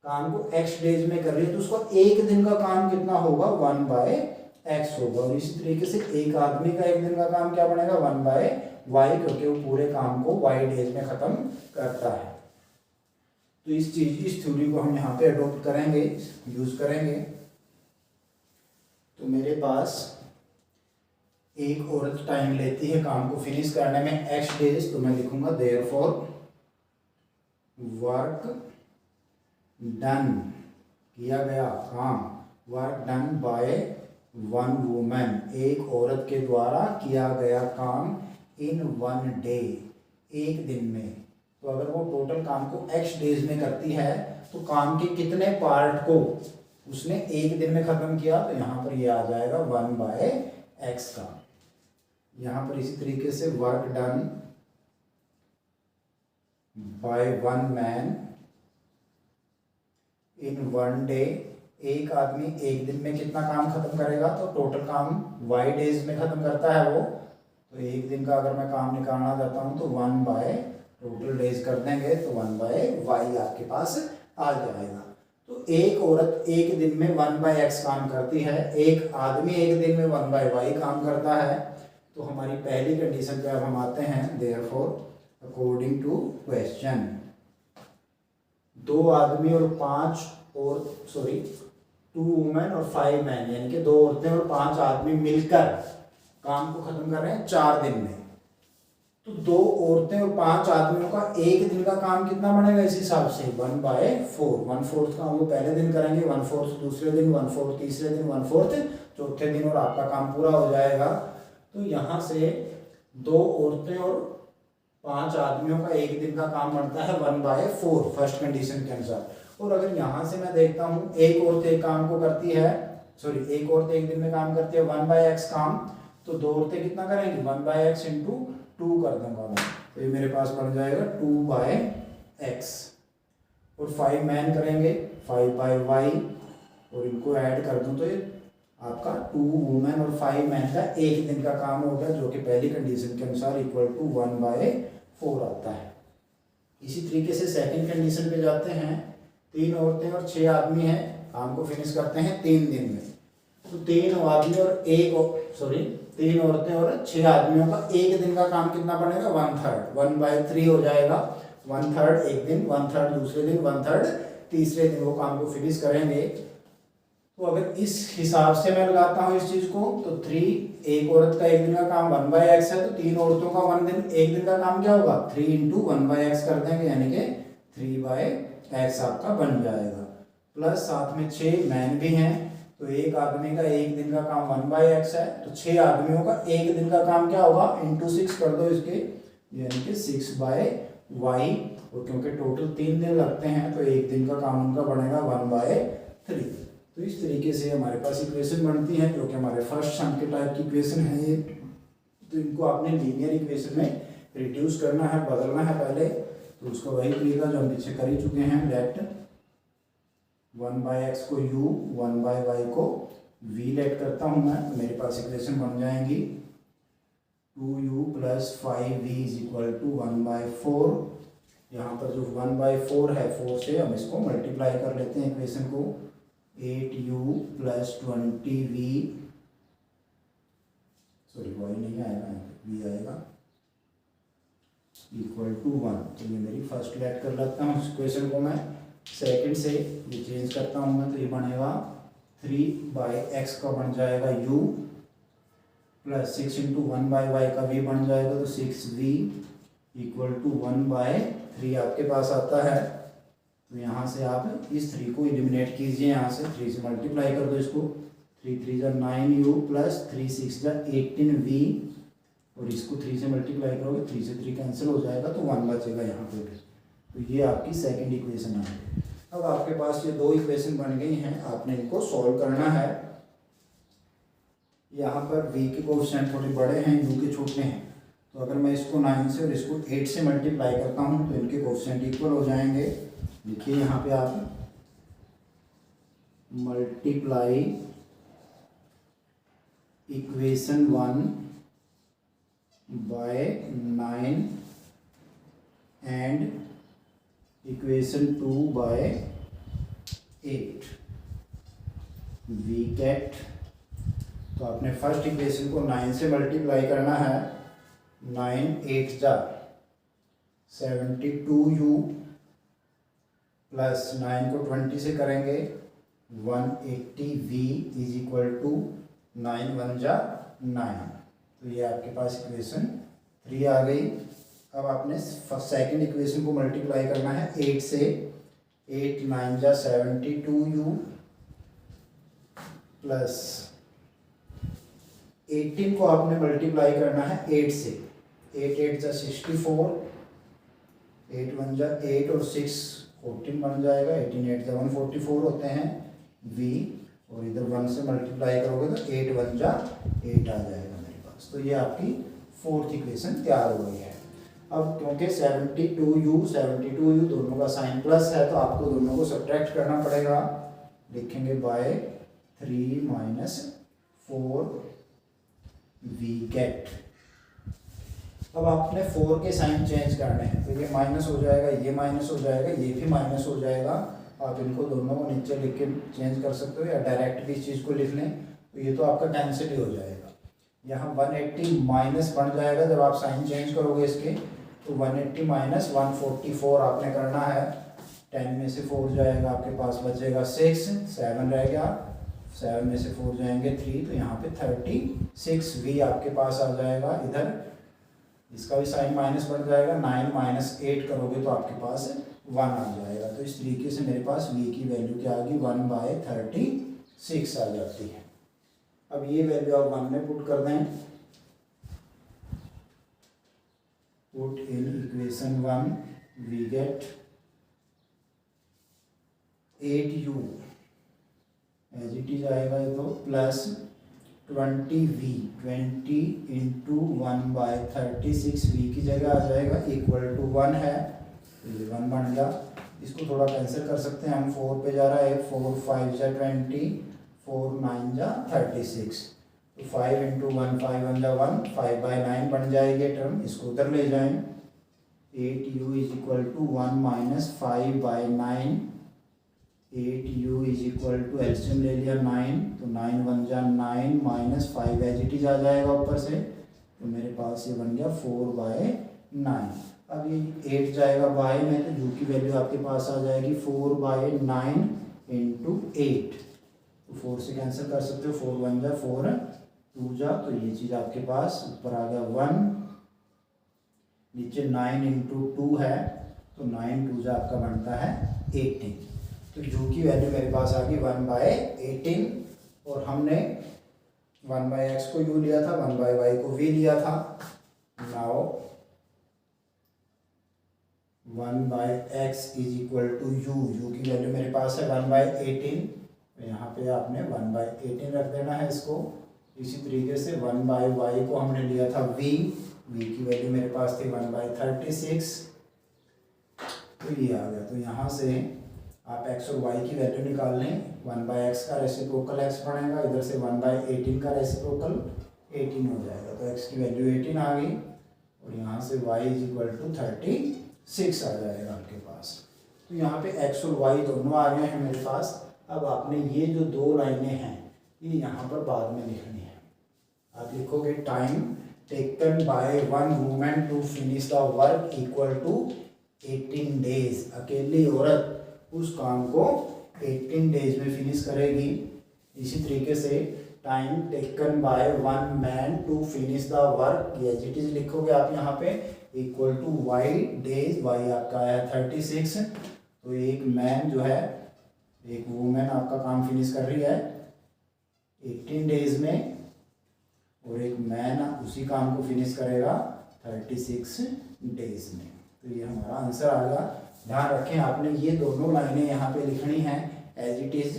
[SPEAKER 1] काम को x days में कर रही है तो उसको 1 दिन का काम कितना होगा 1/x होगा, और इसी तरीके से एक आदमी का 1 दिन का काम क्या बनेगा 1/y, क्योंकि वो पूरे काम को y days में खत्म करता है। तो इस थ्योरी को हम यहाँ पे अडॉप्ट करेंगे, यूज करेंगे। तो मेरे पास एक औरत टाइम लेती है काम को फिनिश करने में x days, तो मैं लिखूंगा देयरफॉर वर्क डन, किया गया काम, वर्क डन बाय 1 वुमन, एक औरत के द्वारा किया गया काम इन 1 day, 1 दिन में। तो अगर वो टोटल काम को x days में करती है तो काम के कितने पार्ट को उसने 1 दिन में खत्म किया, तो यहाँ पर ये आ जाएगा 1/x का। यहाँ पर इसी तरीके से work done by 1 man in 1 day, एक आदमी 1 दिन में कितना काम खत्म करेगा, तो टोटल काम y days में खत्म करता है वो, तो 1 दिन का अगर मैं काम निकालना चाहता हूँ तो 1/टोटल डेज कर देंगे, तो 1/y आपके पास आ जाएगा। तो एक औरत 1 दिन में 1/x काम करती है, एक आदमी 1 दिन में 1/y काम करता है। तो हमारी पहली कंडीशन पे अब हम आते हैं, देयरफॉर अकॉर्डिंग टू क्वेश्चन 2 आदमी और 2 वुमेन और 5 मैन, यानी कि 2 औरतें और 5 आदमी मिलकर काम को खत्म कर रहे हैं 4 दिन में। तो 2 औरतें और 5 आदमियों का एक दिन का काम कितना बनेगा इस हिसाब से 1/4। 1/4 काम वो पहले दिन करेंगे, 1/4 दूसरे दिन, 1/4 तीसरे दिन, 1/4 चौथे दिन और आपका काम पूरा हो जाएगा। तो यहाँ से 2 औरतें और 5 आदमियों का एक दिन का काम बनता है 1/4 फर्स्ट कंडीशन के अनुसार। और अगर यहाँ से मैं देखता हूँ एक औरत एक काम को करती है, सॉरी एक औरत एक दिन में काम करती है 1/x काम, तो 2 औरतें कितना करेंगी 1/x इंटू 2 कर दूंगा मैं, तो ये मेरे पास बन जाएगा 2/x। और 5 मैन करेंगे 5/y और इनको ऐड कर दूं तो ये आपका 2 वुमेन और 5 मैन का एक दिन का काम होगा, जो कि पहली कंडीशन के अनुसार इक्वल टू 1/4 आता है। इसी तरीके से सेकंड कंडीशन पे जाते हैं। 3 औरतें और 6 आदमी हैं, काम को फिनिश करते हैं 3 दिन में। तो 3 औरतें और 6 आदमियों का एक दिन का काम कितना बनेगा 1/3, 1/3 हो जाएगा। 1/3 एक दिन, 1/3 दूसरे दिन, 1/3 तीसरे दिन वो काम को फिनिश करेंगे। तो अगर इस हिसाब से मैं लगाता हूँ इस चीज को, तो 3 एक औरत का एक दिन का काम 1/x है, तो 3 औरतों का एक दिन का काम क्या होगा 3 इंटू 1/x कर देंगे, यानी कि 3/x आपका बन जाएगा। प्लस साथ में 6 मैन भी हैं, तो एक आदमी का एक दिन का काम 1/x है, तो 6 आदमियों का एक दिन का काम क्या होगा इंटू 6 कर दो इसके, यानी कि 6/y। और क्योंकि टोटल 3 दिन लगते हैं तो एक दिन का काम उनका बनेगा 1/3। तो इस तरीके से हमारे पास इक्वेशन बनती है, जो कि हमारे फर्स्ट सम के टाइप की इक्वेशन है ये। तो इनको आपने लीनियर इक्वेशन में रिड्यूस करना है, बदलना है पहले, तो उसको वही करिएगा जो हम पीछे कर ही चुके हैं। लेट 1/x को u, 1/y को v लेट करता हूँ मैं, तो मेरे पास इक्वेशन बन जाएंगी 2u plus 5v is equal to 1/4। यहाँ पर जो 1/4 है 4 से हम इसको मल्टीप्लाई कर लेते हैं इक्वेशन को, 8u plus 20v, sorry y नहीं आएगा v आएगा, इक्वल टू 1। तो ये मेरी फर्स्ट लेट कर लेता हूँ इस इक्वेशन को मैं। सेकंड से ये चेंज करता हूँ मैं, तो ये बनेगा 3/x का बन जाएगा u प्लस 6 इंटू 1/y का v बन जाएगा, तो 6v इक्वल टू 1/3 आपके पास आता है। तो यहाँ से आप इस 3 को एलिमिनेट कीजिए, यहाँ से 3 से मल्टीप्लाई कर दो इसको, 3 3 जा 9u प्लस 3 6 जा 18v, और इसको 3 से मल्टीप्लाई करोगे 3 से 3 कैंसिल हो जाएगा, तो 1 बचेगा यहाँ पे। तो ये आपकी सेकंड इक्वेशन आ गई। अब आपके पास ये 2 इक्वेशन बन गई हैं, आपने इनको सॉल्व करना है। यहाँ पर v के कोएफिशिएंट थोड़े बड़े हैं, u के छोटे हैं, तो अगर मैं इसको 9 से और इसको 8 से मल्टीप्लाई करता हूँ तो इनके कोएफिशिएंट इक्वल हो जाएंगे। देखिए यहाँ पे आप multiply equation 1 by 9 and equation 2 by 8 we get, तो आपने फर्स्ट इक्वेशन को 9 से मल्टीप्लाई करना है, 9 8 जा 72u प्लस 9 को 20 से करेंगे 180v इज इक्वल टू 9 1 जा 9। तो ये आपके पास इक्वेशन 3 आ गई। अब आपने सेकंड इक्वेशन को मल्टीप्लाई करना है 8 से, 8 9 जा 72u प्लस 18 को आपने मल्टीप्लाई करना है 8 से, 8 8 जा 64, 8 1 जा 8 और 6 14 बन जाएगा, 18 8 जा 144 होते हैं v, और इधर 1 से मल्टीप्लाई करोगे तो 8 1 जा 8 आ जाएगा मेरे पास। तो ये आपकी फोर्थ इक्वेशन तैयार हो गई है। अब क्योंकि 72u दोनों का साइन प्लस है, तो आपको दोनों को सब्ट्रैक्ट करना पड़ेगा। लिखेंगे बाय 3 माइनस 4 वी गेट। अब आपने 4 के साइन चेंज करने हैं, तो ये माइनस हो जाएगा, ये माइनस हो जाएगा, ये भी माइनस हो जाएगा। आप इनको दोनों को नीचे लिख के चेंज कर सकते हो, या डायरेक्ट भी इस चीज़ को लिख लें, तो ये तो आपका कैंसिल ही हो जाएगा। यहाँ 180 माइनस बन जाएगा जब आप साइन चेंज करोगे इसके, तो 180 माइनस 144 आपने करना है। 10 में से 4 जाएगा, आपके पास बचेगा 6, 7 रह गया, 7 में से 4 जाएंगे 3, तो यहाँ पे 36v आपके पास आ जाएगा। इधर इसका भी साइन माइनस बन जाएगा, 9 माइनस 8 करोगे तो आपके पास 1 आ जाएगा। तो इस तरीके से मेरे पास v की वैल्यू क्या आ गई, 1/36 आ जाती है। अब ये वैल्यू आप 1 में पुट कर दें, put in equation 1 we get 8u as it is आएगा ये तो, प्लस 20v, 20 इंटू 1/36 v की जगह आ जाएगा इक्वल टू 1 है, तो ये 1 बन गया। इसको थोड़ा कैंसिल कर सकते हैं हम, 4 पे जा रहा है, 4 5 जा 20, 4 9 जा 36, तो 5 इंटू 1 5 1 जा 1, 5/9 बन जाएगी टर्म, इसको उधर ले जाएं। 8u is equal to 1 minus 5/9, 8u is equal to LCM ले लिया 9, तो 9 1 जा 9 माइनस 5 एज इट इज आ जाएगा ऊपर से, तो मेरे पास ये बन गया 4/9। अब ये 8 जाएगा बाय में, तो u की वैल्यू आपके पास आ जाएगी 4/9 इंटू 8, तो 4 से कैंसिल कर सकते हो, 4 1 जा 4, 2 जा, तो ये चीज़ आपके पास ऊपर आ गया 1, नीचे 9 इंटू 2 है, तो 9 2 जा आपका बनता है 18, तो u की वैल्यू मेरे पास आ गई 1/18, और हमने 1/x को u लिया था, 1/y को v लिया था। Now 1/x is equal to u, u की वैल्यू मेरे पास है 1/18, तो यहाँ पे आपने 1/18 रख देना है इसको। इसी तरीके से 1/y को हमने लिया था v की वैल्यू मेरे पास थी 1/36, तो ये आ गया। तो यहाँ से आप x और y की वैल्यू निकाल लें, 1/x का रेसिप्रोकल x बनेगा, इधर से 1/18 का रेसिप्रोकल 18 हो जाएगा, तो x की वैल्यू 18 आ गई, और यहाँ से y इज इक्वल टू 36 आ जाएगा आपके पास। तो यहाँ पे x और y दोनों आ गए हैं मेरे पास। अब आपने ये जो 2 लाइनें हैं ये यहाँ पर बाद में लिखनी है। आप लिखोगे time taken by one women to finish the work equal to 18 days. अकेली औरत उस काम को 18 डेज में फिनिश करेगी। इसी तरीके से time taken by one man to finish the work, as it is लिखोगे आप यहाँ पे, equal to y days, y आपका आया 36, तो एक मैन जो है, एक वुमेन आपका काम फिनिश कर रही है 18 डेज में, और एक मैन उसी काम को फिनिश करेगा 36 डेज में। तो ये हमारा आंसर आ गया। ध्यान रखें आपने ये दोनों लाइनें यहाँ पे लिखनी है एज इट इज,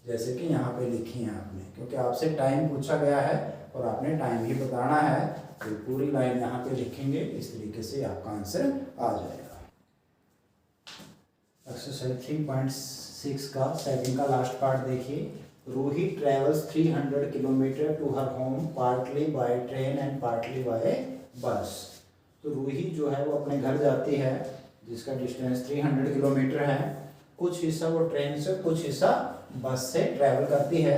[SPEAKER 1] जैसे कि यहाँ पे लिखी हैं आपने, क्योंकि आपसे टाइम पूछा गया है और आपने टाइम ही बताना है, तो पूरी लाइन यहाँ पे लिखेंगे, इस तरीके से आपका आंसर आ जाएगा। एक्सरसाइज 3.6 का सेकंड का लास्ट पार्ट देखिए। Ruhi travels 300 kilometre to her home partly by train and partly by bus. तो रूही जो है वो अपने घर जाती है जिसका डिस्टेंस 300 किलोमीटर है, कुछ हिस्सा वो ट्रेन से, कुछ हिस्सा बस से ट्रैवल करती है।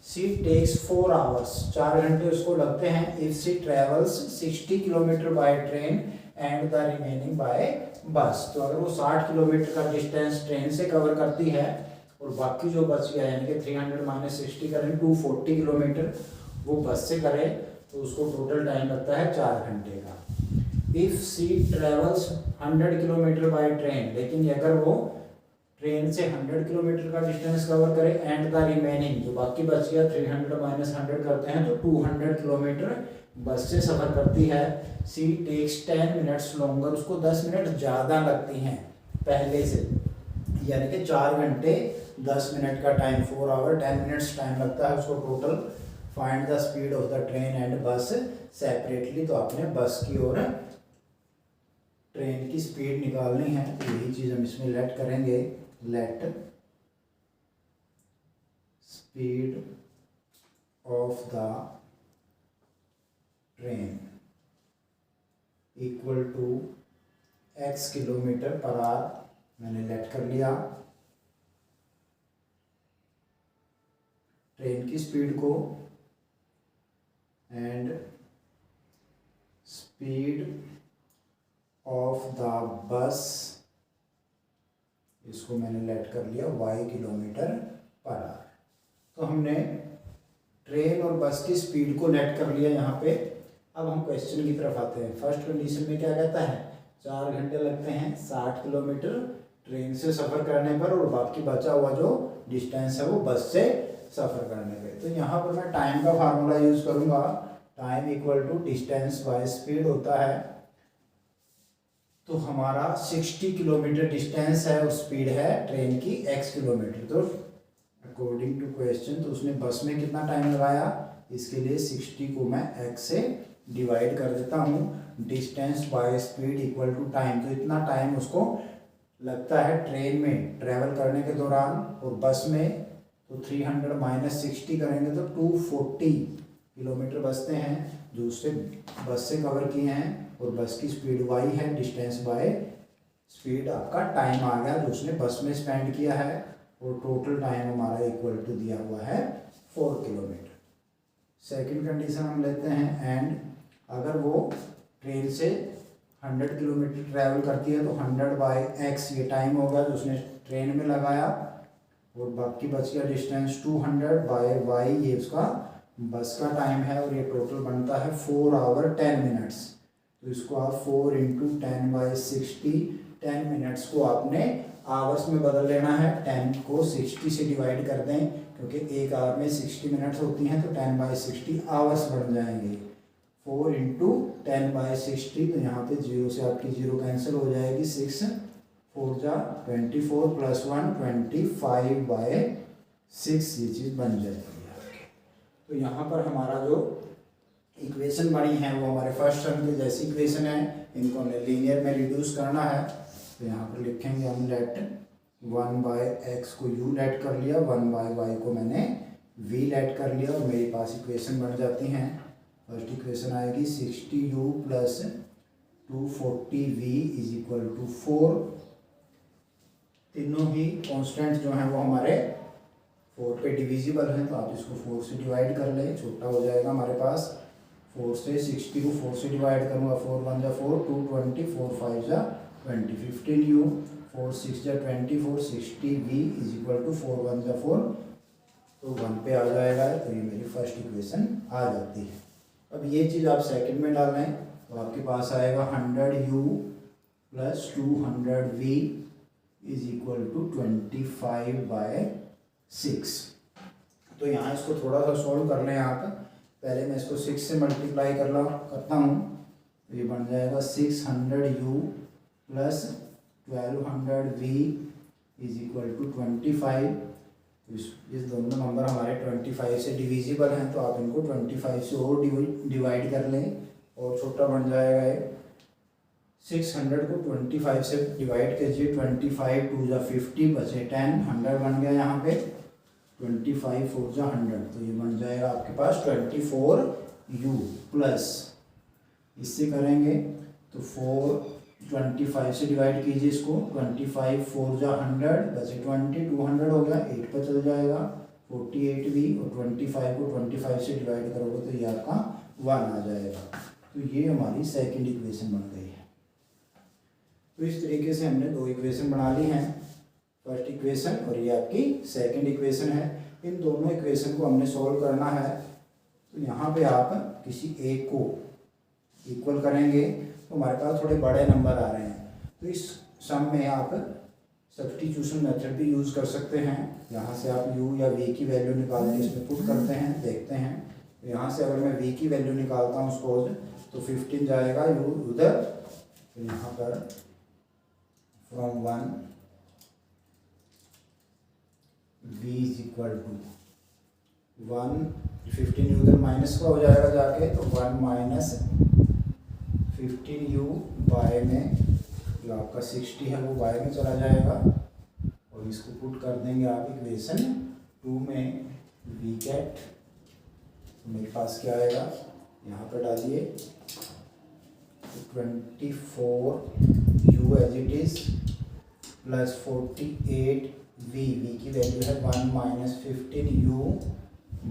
[SPEAKER 1] सी टेक्स 4 आवर्स, 4 घंटे उसको लगते हैं। If she travels 60 kilometre by train and the remaining by bus. तो अगर वो 60 किलोमीटर का डिस्टेंस ट्रेन से कवर करती है और बाकी जो बच गया यानी कि 300 माइनस 60 करें 240 किलोमीटर वो बस से करे, तो उसको टोटल टाइम लगता है 4 घंटे का। If she travels 100 kilometre by train, लेकिन अगर वो ट्रेन से 100 किलोमीटर का डिस्टेंस कवर करे एंड द रिमेनिंग, जो बाकी बच गया 300 माइनस 100 करते हैं तो 200 किलोमीटर बस से सफ़र करती है। सी टेक्स 10 मिनट्स लॉन्गर, उसको 10 मिनट ज़्यादा लगती हैं पहले से, यानी कि 4 घंटे 10 मिनट का टाइम, 4 आवर 10 मिनट्स टाइम लगता है उसको total. Find the speed of the train and बस सेपरेटली, तो आपने बस की और ट्रेन की स्पीड निकालनी है, तो यही चीज़ हम इसमें लेट करेंगे। Let speed of the train equal to x kilometre per hour, मैंने लेट कर लिया। ट्रेन की स्पीड को and speed of the bus, इसको मैंने लेट कर लिया y किलोमीटर पर आवर। तो हमने ट्रेन और बस की स्पीड को लेट कर लिया यहाँ पे। अब हम क्वेश्चन की तरफ आते हैं। फर्स्ट कंडीशन में क्या कहता है, 4 घंटे लगते हैं 60 किलोमीटर ट्रेन से सफ़र करने पर, और बाकी बचा हुआ जो डिस्टेंस है वो बस से सफ़र करने पे। तो यहाँ पर मैं टाइम का फार्मूला यूज़ करूँगा। Time equal to distance by speed होता है। तो हमारा 60 किलोमीटर डिस्टेंस है और स्पीड है ट्रेन की x किलोमीटर। तो अकॉर्डिंग टू क्वेश्चन तो उसने बस में कितना टाइम लगाया, इसके लिए 60 को मैं x से डिवाइड कर देता हूँ। Distance by speed equal to time, तो इतना टाइम उसको लगता है ट्रेन में ट्रैवल करने के दौरान, और बस में तो 300 माइनस 60 करेंगे तो 240 किलोमीटर बचते हैं जो उससे बस से कवर किए हैं, और बस की स्पीड y है, डिस्टेंस बाय स्पीड आपका टाइम आ गया जो उसने बस में स्पेंड किया है, और टोटल टाइम हमारा इक्वल टू दिया हुआ है 4 किलोमीटर। सेकंड कंडीशन हम लेते हैं एंड अगर वो ट्रेन से 100 किलोमीटर ट्रैवल करती है तो 100 बाय x ये टाइम होगा जो उसने ट्रेन में लगाया, और बाकी बच गया डिस्टेंस 200 बाय y ये उसका बस का टाइम है, और ये टोटल बनता है 4 आवर 10 मिनट्स। तो इसको आप 4 इंटू 10 बाई 60, 10 मिनट्स को आपने आवर्स में बदल लेना है। 10 को 60 से डिवाइड कर दें क्योंकि एक आवर में 60 मिनट्स होती हैं, तो 10 बाई 60 आवर्स बन जाएंगे। 4 इंटू 10 बाई 60, तो यहाँ पे 0 से आपकी 0 कैंसिल हो जाएगी। 6 4 जा 24 प्लस 1 25 बाय 6 ये चीज़ बन जाएगी। तो यहाँ पर हमारा जो इक्वेशन बनी है वो हमारे फर्स्ट टर्म की जैसी इक्वेशन है, इनको हमने लीनियर में रिड्यूस करना है। तो यहाँ पर लिखेंगे हम लेट 1 बाय एक्स को u लेट कर लिया, 1 बाय वाई को मैंने v लेट कर लिया, और मेरे पास इक्वेशन बन जाती हैं। फर्स्ट इक्वेशन आएगी 60u plus 240v is equal to 4। तीनों ही कॉन्स्टेंट जो हैं वो हमारे 4 पे डिविजिबल हैं, तो आप इसको 4 से डिवाइड कर लें, छोटा हो जाएगा हमारे पास। 4 से 60 को 4 से डिवाइड करूँगा, 4 1 जा 4, 2 20, 4 5 जा 20, 15u, 4 6 जा 24, 60v इज इक्वल टू 4 1 जा 4, तो 1 पे आ जाएगा। तो ये मेरी फर्स्ट इक्वेशन आ जाती है। अब ये चीज़ आप सेकंड में डाल लें तो आपके पास आएगा 100u plus 200v is equal to 25 by 6। तो यहाँ इसको थोड़ा सा सॉल्व कर लें आप। पहले मैं इसको 6 से मल्टीप्लाई करता हूँ, तो ये बन जाएगा 600u plus 1200v is equal to 25। तो इस दोनों नंबर हमारे 25 से डिविजिबल हैं, तो आप इनको 25 से और डिवाइड कर लें और छोटा बन जाएगा ये। 600 को 25 से डिवाइड कीजिए, 25 2 जा 50 बचे 10, 100 बन गया यहाँ पे, 25 4 जा 100, तो ये बन जाएगा आपके पास 24u प्लस, इससे करेंगे तो 4 25 से डिवाइड कीजिए इसको, 25 4 जा 100 बचे 20, 200 हो गया, 8 पर चल जाएगा 48v, और 25 को 25 से डिवाइड करोगे तो ये आपका 1 आ जाएगा। तो ये हमारी सेकंड इक्वेशन बन गई है। तो इस तरीके से हमने दो इक्वेशन बना ली हैं, फर्स्ट इक्वेशन और ये आपकी सेकंड इक्वेशन है। इन दोनों इक्वेशन को हमने सॉल्व करना है। तो यहाँ पे आप किसी एक को इक्वल करेंगे तो हमारे पास थोड़े बड़े नंबर आ रहे हैं, तो इस सम में आप सब्स्टिट्यूशन मेथड भी यूज़ कर सकते हैं। यहाँ से आप u या v की वैल्यू निकाल के इसमें पुट करते हैं, देखते हैं। तो यहाँ से अगर मैं v की वैल्यू निकालता हूँ सपोज, तो 15 जाएगा u उधर, तो यहाँ पर from 1 v is equal to 1, 15 उधर माइनस का हो जाएगा जाके, तो 1 माइनस 15u बाय में जो आपका 60 है वो बाय में चला जाएगा, और इसको पुट कर देंगे आप इक्वेशन 2 में v कैट। तो मेरे पास क्या आएगा, यहाँ पर डालिए, तो 24u as it is plus 48v, v की वैल्यू है 1 minus 15u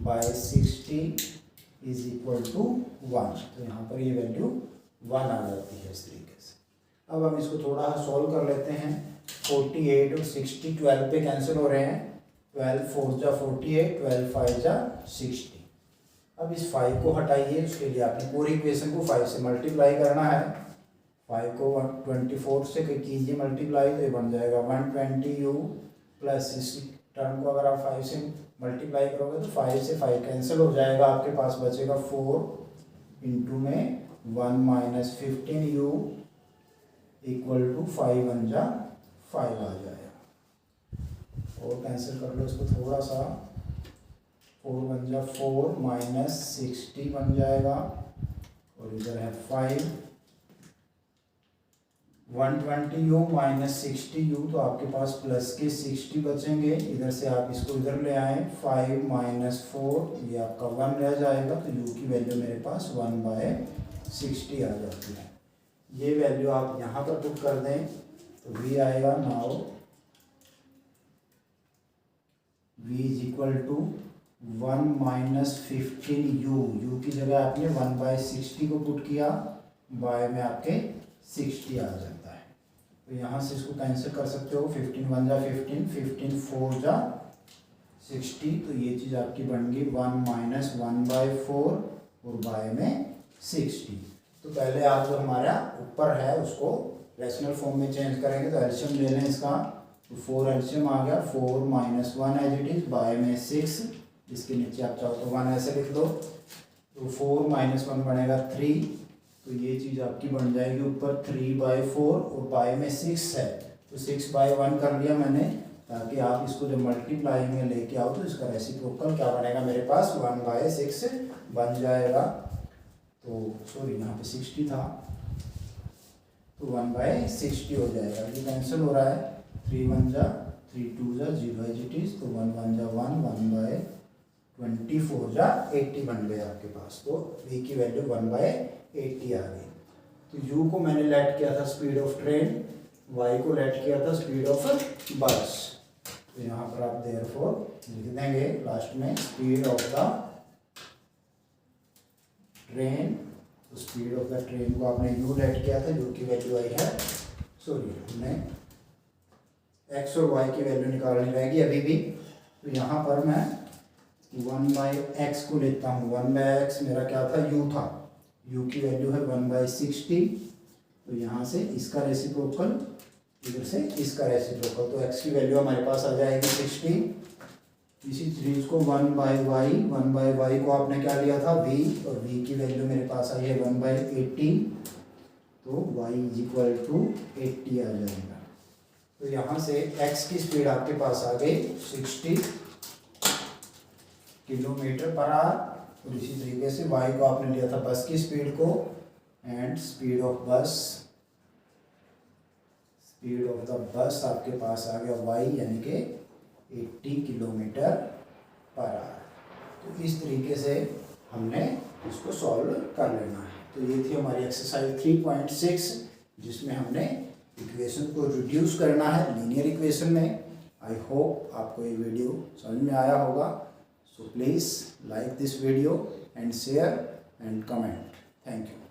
[SPEAKER 1] by 60 is equal to 1। तो यहाँ पर ये वैल्यू 1 आ जाती है इस तरीके से। अब हम इसको थोड़ा सॉल्व कर लेते हैं। 48 और 60 12 पे कैंसिल हो रहे हैं, 12 4 जा 48, 12 5 जा 60। अब इस 5 को हटाइए, उसके लिए आपने पूरी इक्वेशन को 5 से मल्टीप्लाई करना है। 5 को 24 से कीजिए मल्टीप्लाई, तो ये बन जाएगा 120u प्लस इस टर्म को अगर आप 5 से मल्टीप्लाई करोगे तो 5 से 5 कैंसिल हो जाएगा, आपके पास बचेगा 4 इंटू में 1 माइनस 15u इक्वल टू 5 1 जा 5 आ जाएगा। और कैंसिल कर लो इसको थोड़ा सा, 4 1 जा 4 माइनस 60 बन जाएगा, और इधर है 5 120u माइनस 60u, तो आपके पास प्लस के 60 बचेंगे। इधर से आप इसको इधर ले आए, 5 माइनस 4 ये आपका 1 रह जाएगा, तो u की वैल्यू मेरे पास 1/60 आ जाती है। ये वैल्यू आप यहाँ पर पुट कर दें तो v आएगा, now v is equal to 1 minus 15u, u की जगह आपने 1/60 को पुट किया, बाय में आपके 60 आ जाता है। तो यहाँ से इसको कैंसिल कर सकते हो, 15 1 जा 15, 15 4 जा 60, तो ये चीज़ आपकी बन गई 1 माइनस 1/4 और बाय में 60। तो पहले आप जो हमारा ऊपर है उसको रेशनल फॉर्म में चेंज करेंगे, तो एल्शियम ले लें इसका, तो 4 एल्शियम आ गया, 4 minus 1 as it is, by में 6, इसके नीचे आप चाहो तो 1 ऐसे लिख दो, तो 4 माइनस 1 बनेगा 3, तो ये चीज़ आपकी बन जाएगी ऊपर 3/4 और बाय में 6 है, तो 6/1 कर लिया मैंने, ताकि आप इसको जब मल्टीप्लाई में लेके आओ तो इसका रेसिप्रोकल क्या बनेगा मेरे पास 1/6 बन जाएगा। तो सॉरी यहाँ पे 60 था, तो 1/60 हो जाएगा। ये कैंसिल हो रहा है, 3 1 जा 3 2 जा 0 एज इट इज, तो 1 1 जा 1, 1/24 जा 80 बन गए आपके पास। तो v की वैल्यू 1/80 आ गई। तो u को मैंने लेट किया था स्पीड ऑफ ट्रेन, y को लेट किया था स्पीड ऑफ बस। तो यहाँ पर आप देयरफॉर लिख देंगे लास्ट में स्पीड ऑफ द ट्रेन, तो स्पीड ऑफ द ट्रेन को आपने u लेट किया था, u की वैल्यू आई है, सॉरी हमने x और y की वैल्यू निकालनी रहेगी अभी भी। तो यहाँ पर मैं 1/x को लेता हूँ, 1/x मेरा क्या था, u था, u की वैल्यू है 1/60, तो यहाँ से इसका रेसिप्रोकल, इधर से इसका रेसिप्रोकल, तो x की वैल्यू हमारे पास आ जाएगी 60। इसी चीज़ को 1/y को आपने क्या लिया था v, और v की वैल्यू मेरे पास आई है 1/80, तो y इज इक्वल टू 80 आ जाएगा। तो यहाँ से x की स्पीड आपके पास आ गई 60 किलोमीटर पर आवर, और इसी तरीके से y को आपने लिया था बस की स्पीड को, and speed of the bus आपके पास आ गया y यानी कि 80 किलोमीटर पर आवर। तो इस तरीके से हमने इसको सॉल्व कर लेना है। तो ये थी हमारी एक्सरसाइज 3.6, जिसमें हमने इक्वेशन को रिड्यूस करना है लीनियर इक्वेशन में। आई होप आपको ये वीडियो समझ में आया होगा। So please like this video and share and comment. Thank you.